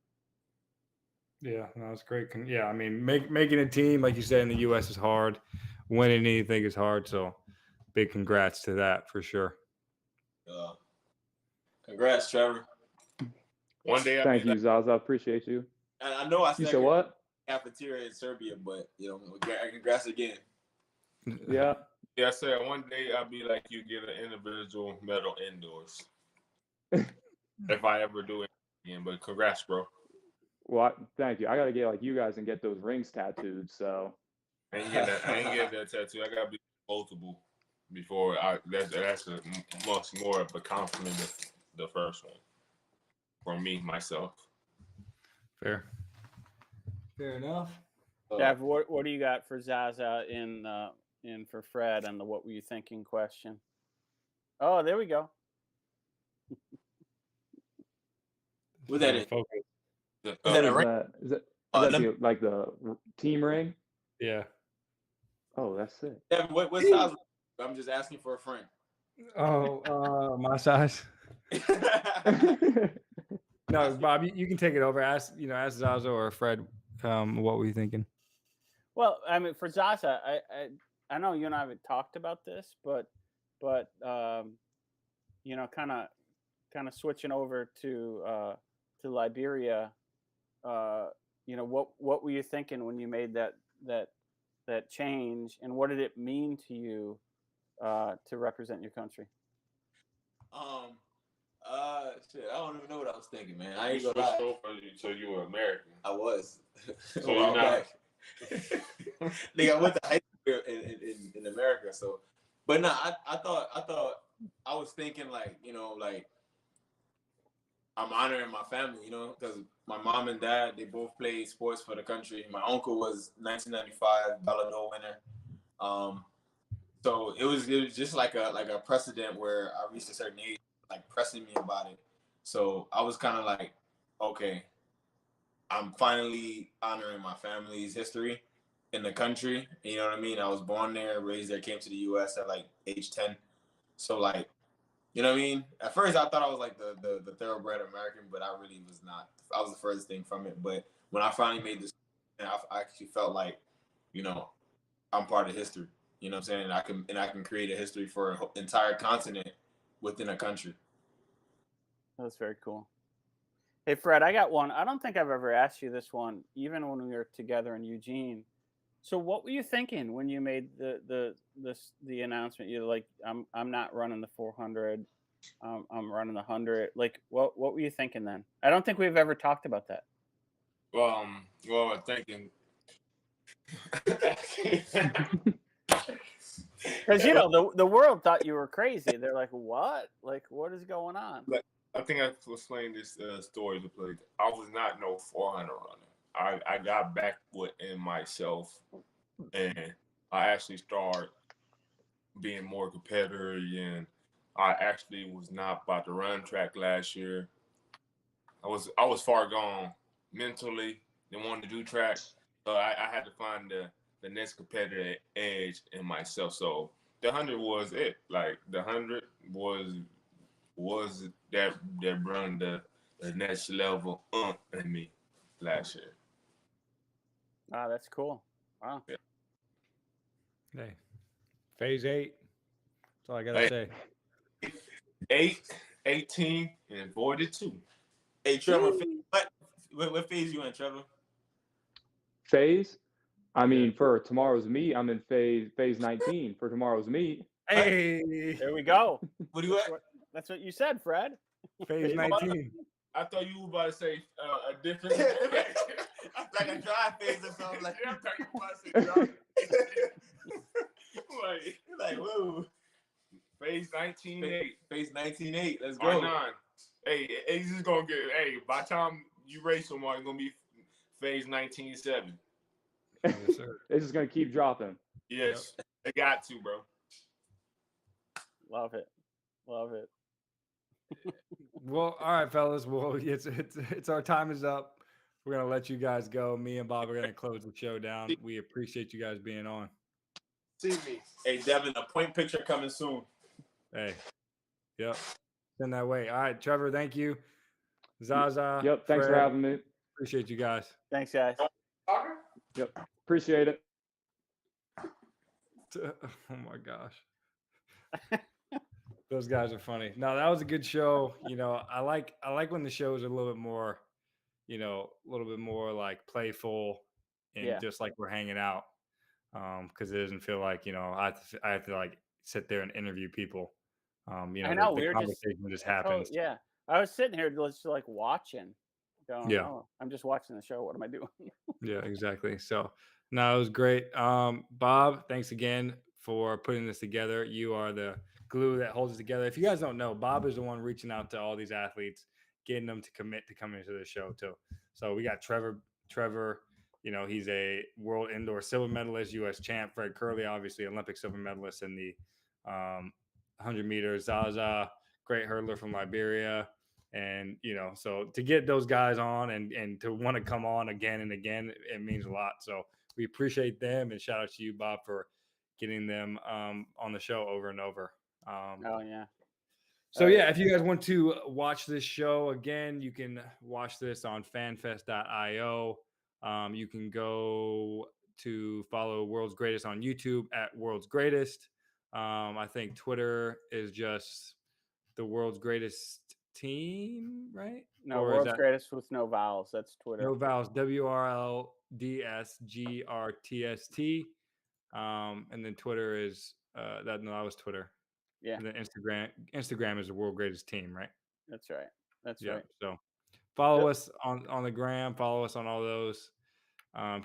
Speaker 1: Yeah, no, that's great. Yeah, I mean, making a team, like you said, in the U.S. is hard. Winning anything is hard. So big congrats to that for sure.
Speaker 5: Congrats, Trevor.
Speaker 4: One day,
Speaker 3: thank you, Zaza. I appreciate you.
Speaker 5: I know I
Speaker 3: you said what?
Speaker 5: Cafeteria in Serbia, but congrats again.
Speaker 3: Yeah.
Speaker 4: Yeah, I said one day I'll be like you, get an individual medal indoors. If I ever do it again, but congrats, bro.
Speaker 3: Well, thank you. I gotta get like you guys and get those rings tattooed. So
Speaker 4: I ain't getting that tattoo. I gotta be multiple before. That's a much more of a compliment than the first one for me myself.
Speaker 1: Fair enough.
Speaker 2: Dev, what do you got for Zaza in for Fred on the what were you thinking question? Oh, there we go.
Speaker 5: What that is?
Speaker 1: Focus.
Speaker 5: Is that a ring?
Speaker 3: Is that the team ring?
Speaker 1: Yeah.
Speaker 3: Oh, that's sick.
Speaker 5: Devin, what size? I'm just asking for a friend.
Speaker 1: Oh, my size. No, Bob, you can take it over. Ask Zaza or Fred. What were you thinking?
Speaker 2: Well, I mean, for Zaza, I know you and I haven't talked about this, but you know, kind of switching over to Liberia. You know, what were you thinking when you made that change, and what did it mean to you to represent your country?
Speaker 5: Shit, I don't even know what I was thinking, man. I
Speaker 4: You
Speaker 5: ain't gonna
Speaker 4: switched
Speaker 5: lie.
Speaker 4: over, so you were American.
Speaker 5: I was.
Speaker 4: So you're not.
Speaker 5: Nigga, I went to high school in America, so. But no, I thought I was thinking like, you know, like I'm honoring my family, you know, because my mom and dad, they both played sports for the country. My uncle was 1995 Ballon d'Or winner. So it was just like a precedent where I reached a certain age, like pressing me about it. So I was kind of like, okay, I'm finally honoring my family's history in the country. You know what I mean? I was born there, raised there, came to the U.S. at like age 10. So like, you know what I mean? At first, I thought I was like the thoroughbred American, but I really was not. I was the furthest thing from it. But when I finally made this, I actually felt like, you know, I'm part of history. You know what I'm saying? I can create a history for an entire continent within a country.
Speaker 2: That's very cool. Hey, Fred, I got one. I don't think I've ever asked you this one, even when we were together in Eugene. So, what were you thinking when you made the announcement? You're like, I'm not running the 400. I'm running the 100. Like, what were you thinking then? I don't think we've ever talked about that.
Speaker 4: Well, I'm thinking.
Speaker 2: Because you know the world thought you were crazy. They're like, what? Like, what is going on?
Speaker 4: I think I explained this story to play. I was not no 400 runner. I got back within myself, and I actually started being more competitive. And I actually was not about to run track last year. I was far gone mentally. Didn't want to do track, so I had to find the next competitive edge in myself. So the 100 was it. Like the 100 was that run the next level in me last year.
Speaker 2: Wow, that's cool. Wow.
Speaker 4: Yeah.
Speaker 1: Hey, phase 8. That's all I gotta say.
Speaker 4: 8, 18, and 42.
Speaker 5: Hey, Trevor, what phase you in, Trevor?
Speaker 3: Phase? I mean, for tomorrow's meet, I'm in phase 19 for tomorrow's meet.
Speaker 1: Hey,
Speaker 2: There we go.
Speaker 5: What do you at?
Speaker 2: That's what you said, Fred.
Speaker 1: phase 19.
Speaker 4: I thought you were about to say a different.
Speaker 5: Like a dry phase or something. Like,
Speaker 4: I thought you were about to say dry.
Speaker 5: like, whoa.
Speaker 4: Phase 19-8.
Speaker 5: Phase 19-8. Let's
Speaker 4: Or
Speaker 5: go.
Speaker 4: 9. Hey, it's just gonna get. Hey, by the time you race tomorrow, it's gonna be phase 19-7.
Speaker 1: Yes, sir.
Speaker 3: It's just gonna keep dropping.
Speaker 4: Yes, they got to, bro.
Speaker 2: Love it.
Speaker 1: Well, all right, fellas. Well, it's our time is up. We're gonna let you guys go. Me and Bob are gonna close the show down. We appreciate you guys being on.
Speaker 5: See me. Hey, Devin, a point picture coming soon.
Speaker 1: Hey, yep, send that way. All right, Trevor, thank you. Zaza.
Speaker 3: Yep. Thanks for
Speaker 1: Fred,
Speaker 3: having me.
Speaker 1: appreciate you guys.
Speaker 2: Thanks, guys.
Speaker 3: Yep. Appreciate it.
Speaker 1: Oh my gosh. Those guys are funny. No, that was a good show. You know, I like when the shows are a little bit more, you know, a little bit more like playful and just like we're hanging out. Because it doesn't feel like, you know, I have to like sit there and interview people. You know,
Speaker 2: I know,
Speaker 1: the
Speaker 2: we were
Speaker 1: conversation just happens.
Speaker 2: Yeah. I was sitting here just like watching. Going,
Speaker 1: Yeah.
Speaker 2: oh, I'm just watching the show. What am I doing?
Speaker 1: Yeah, exactly. So no, it was great. Bob, thanks again. for putting this together. You are the glue that holds it together. If you guys don't know, Bob is the one reaching out to all these athletes, getting them to commit to coming to the show too. So we got Trevor, he's a world indoor silver medalist, U.S. champ. Fred Kerley, obviously Olympic silver medalist in the 100 meters. Zaza, great hurdler from Liberia. And, so to get those guys on and to want to come on again and again, it means a lot. So we appreciate them, and shout out to you, Bob, for getting them on the show over and over.
Speaker 2: Oh, yeah.
Speaker 1: So, yeah, if you guys want to watch this show again, you can watch this on fanfest.io. You can go to follow World's Greatest on YouTube at World's Greatest. I think Twitter is just the World's Greatest Team, right?
Speaker 2: No,
Speaker 1: Or
Speaker 2: World's Greatest with no vowels. That's Twitter.
Speaker 1: No vowels. WRLDSGRTST. And then Twitter is that was Twitter.
Speaker 2: Yeah.
Speaker 1: And then Instagram is the World's Greatest Team, right?
Speaker 2: That's right. That's right.
Speaker 1: So follow us on the gram. Follow us on all those.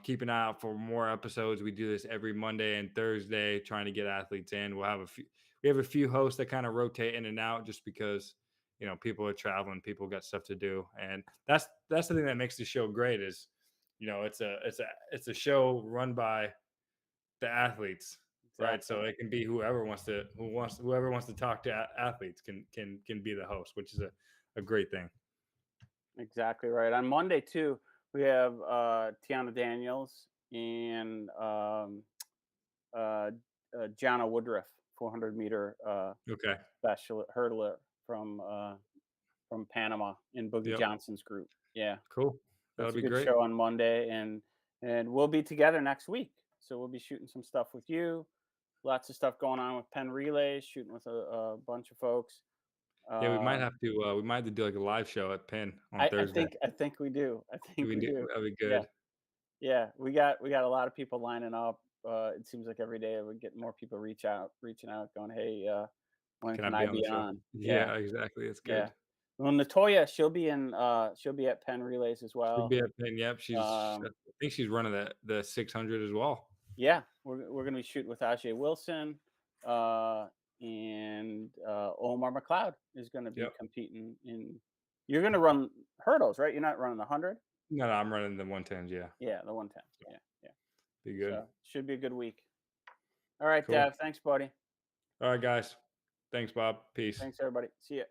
Speaker 1: Keep an eye out for more episodes. We do this every Monday and Thursday, trying to get athletes in. We have a few hosts that kind of rotate in and out, just because people are traveling, people got stuff to do, and that's the thing that makes the show great. Is it's a show run by the athletes, right? So it can be whoever wants to talk to athletes can be the host, which is a great thing.
Speaker 2: Exactly right. On Monday too, we have Tiana Daniels and Gianna Woodruff, 400 meter special hurdler from Panama in Boogie Johnson's group. Yeah,
Speaker 1: cool. That'll be
Speaker 2: a good
Speaker 1: great.
Speaker 2: show on Monday, and we'll be together next week. So we'll be shooting some stuff with you. Lots of stuff going on with Penn Relays, shooting with a bunch of folks.
Speaker 1: Yeah, we might have to do like a live show at Penn on Thursday.
Speaker 2: I think we do. I think we do.
Speaker 1: That'd be good.
Speaker 2: Yeah, we got a lot of people lining up. It seems like every day we get more people reaching out, going, "Hey, when can I be on?"
Speaker 1: Yeah, exactly. It's good.
Speaker 2: Yeah. Well, Natoya, she'll be at Penn Relays as well.
Speaker 1: She'll be at Penn. Yep. I think she's running the 600 as well.
Speaker 2: Yeah, we're gonna be shooting with Ajay Wilson, and Omar McLeod is gonna be competing in. You're gonna run hurdles, right? You're not running the 100.
Speaker 1: No, I'm running the 110s. Yeah.
Speaker 2: Yeah, the 110. Yeah.
Speaker 1: Be good.
Speaker 2: So, should be a good week. All right,
Speaker 1: Cool.
Speaker 2: Dev. Thanks, buddy.
Speaker 1: All right, guys. Thanks, Bob. Peace.
Speaker 2: Thanks, everybody. See ya.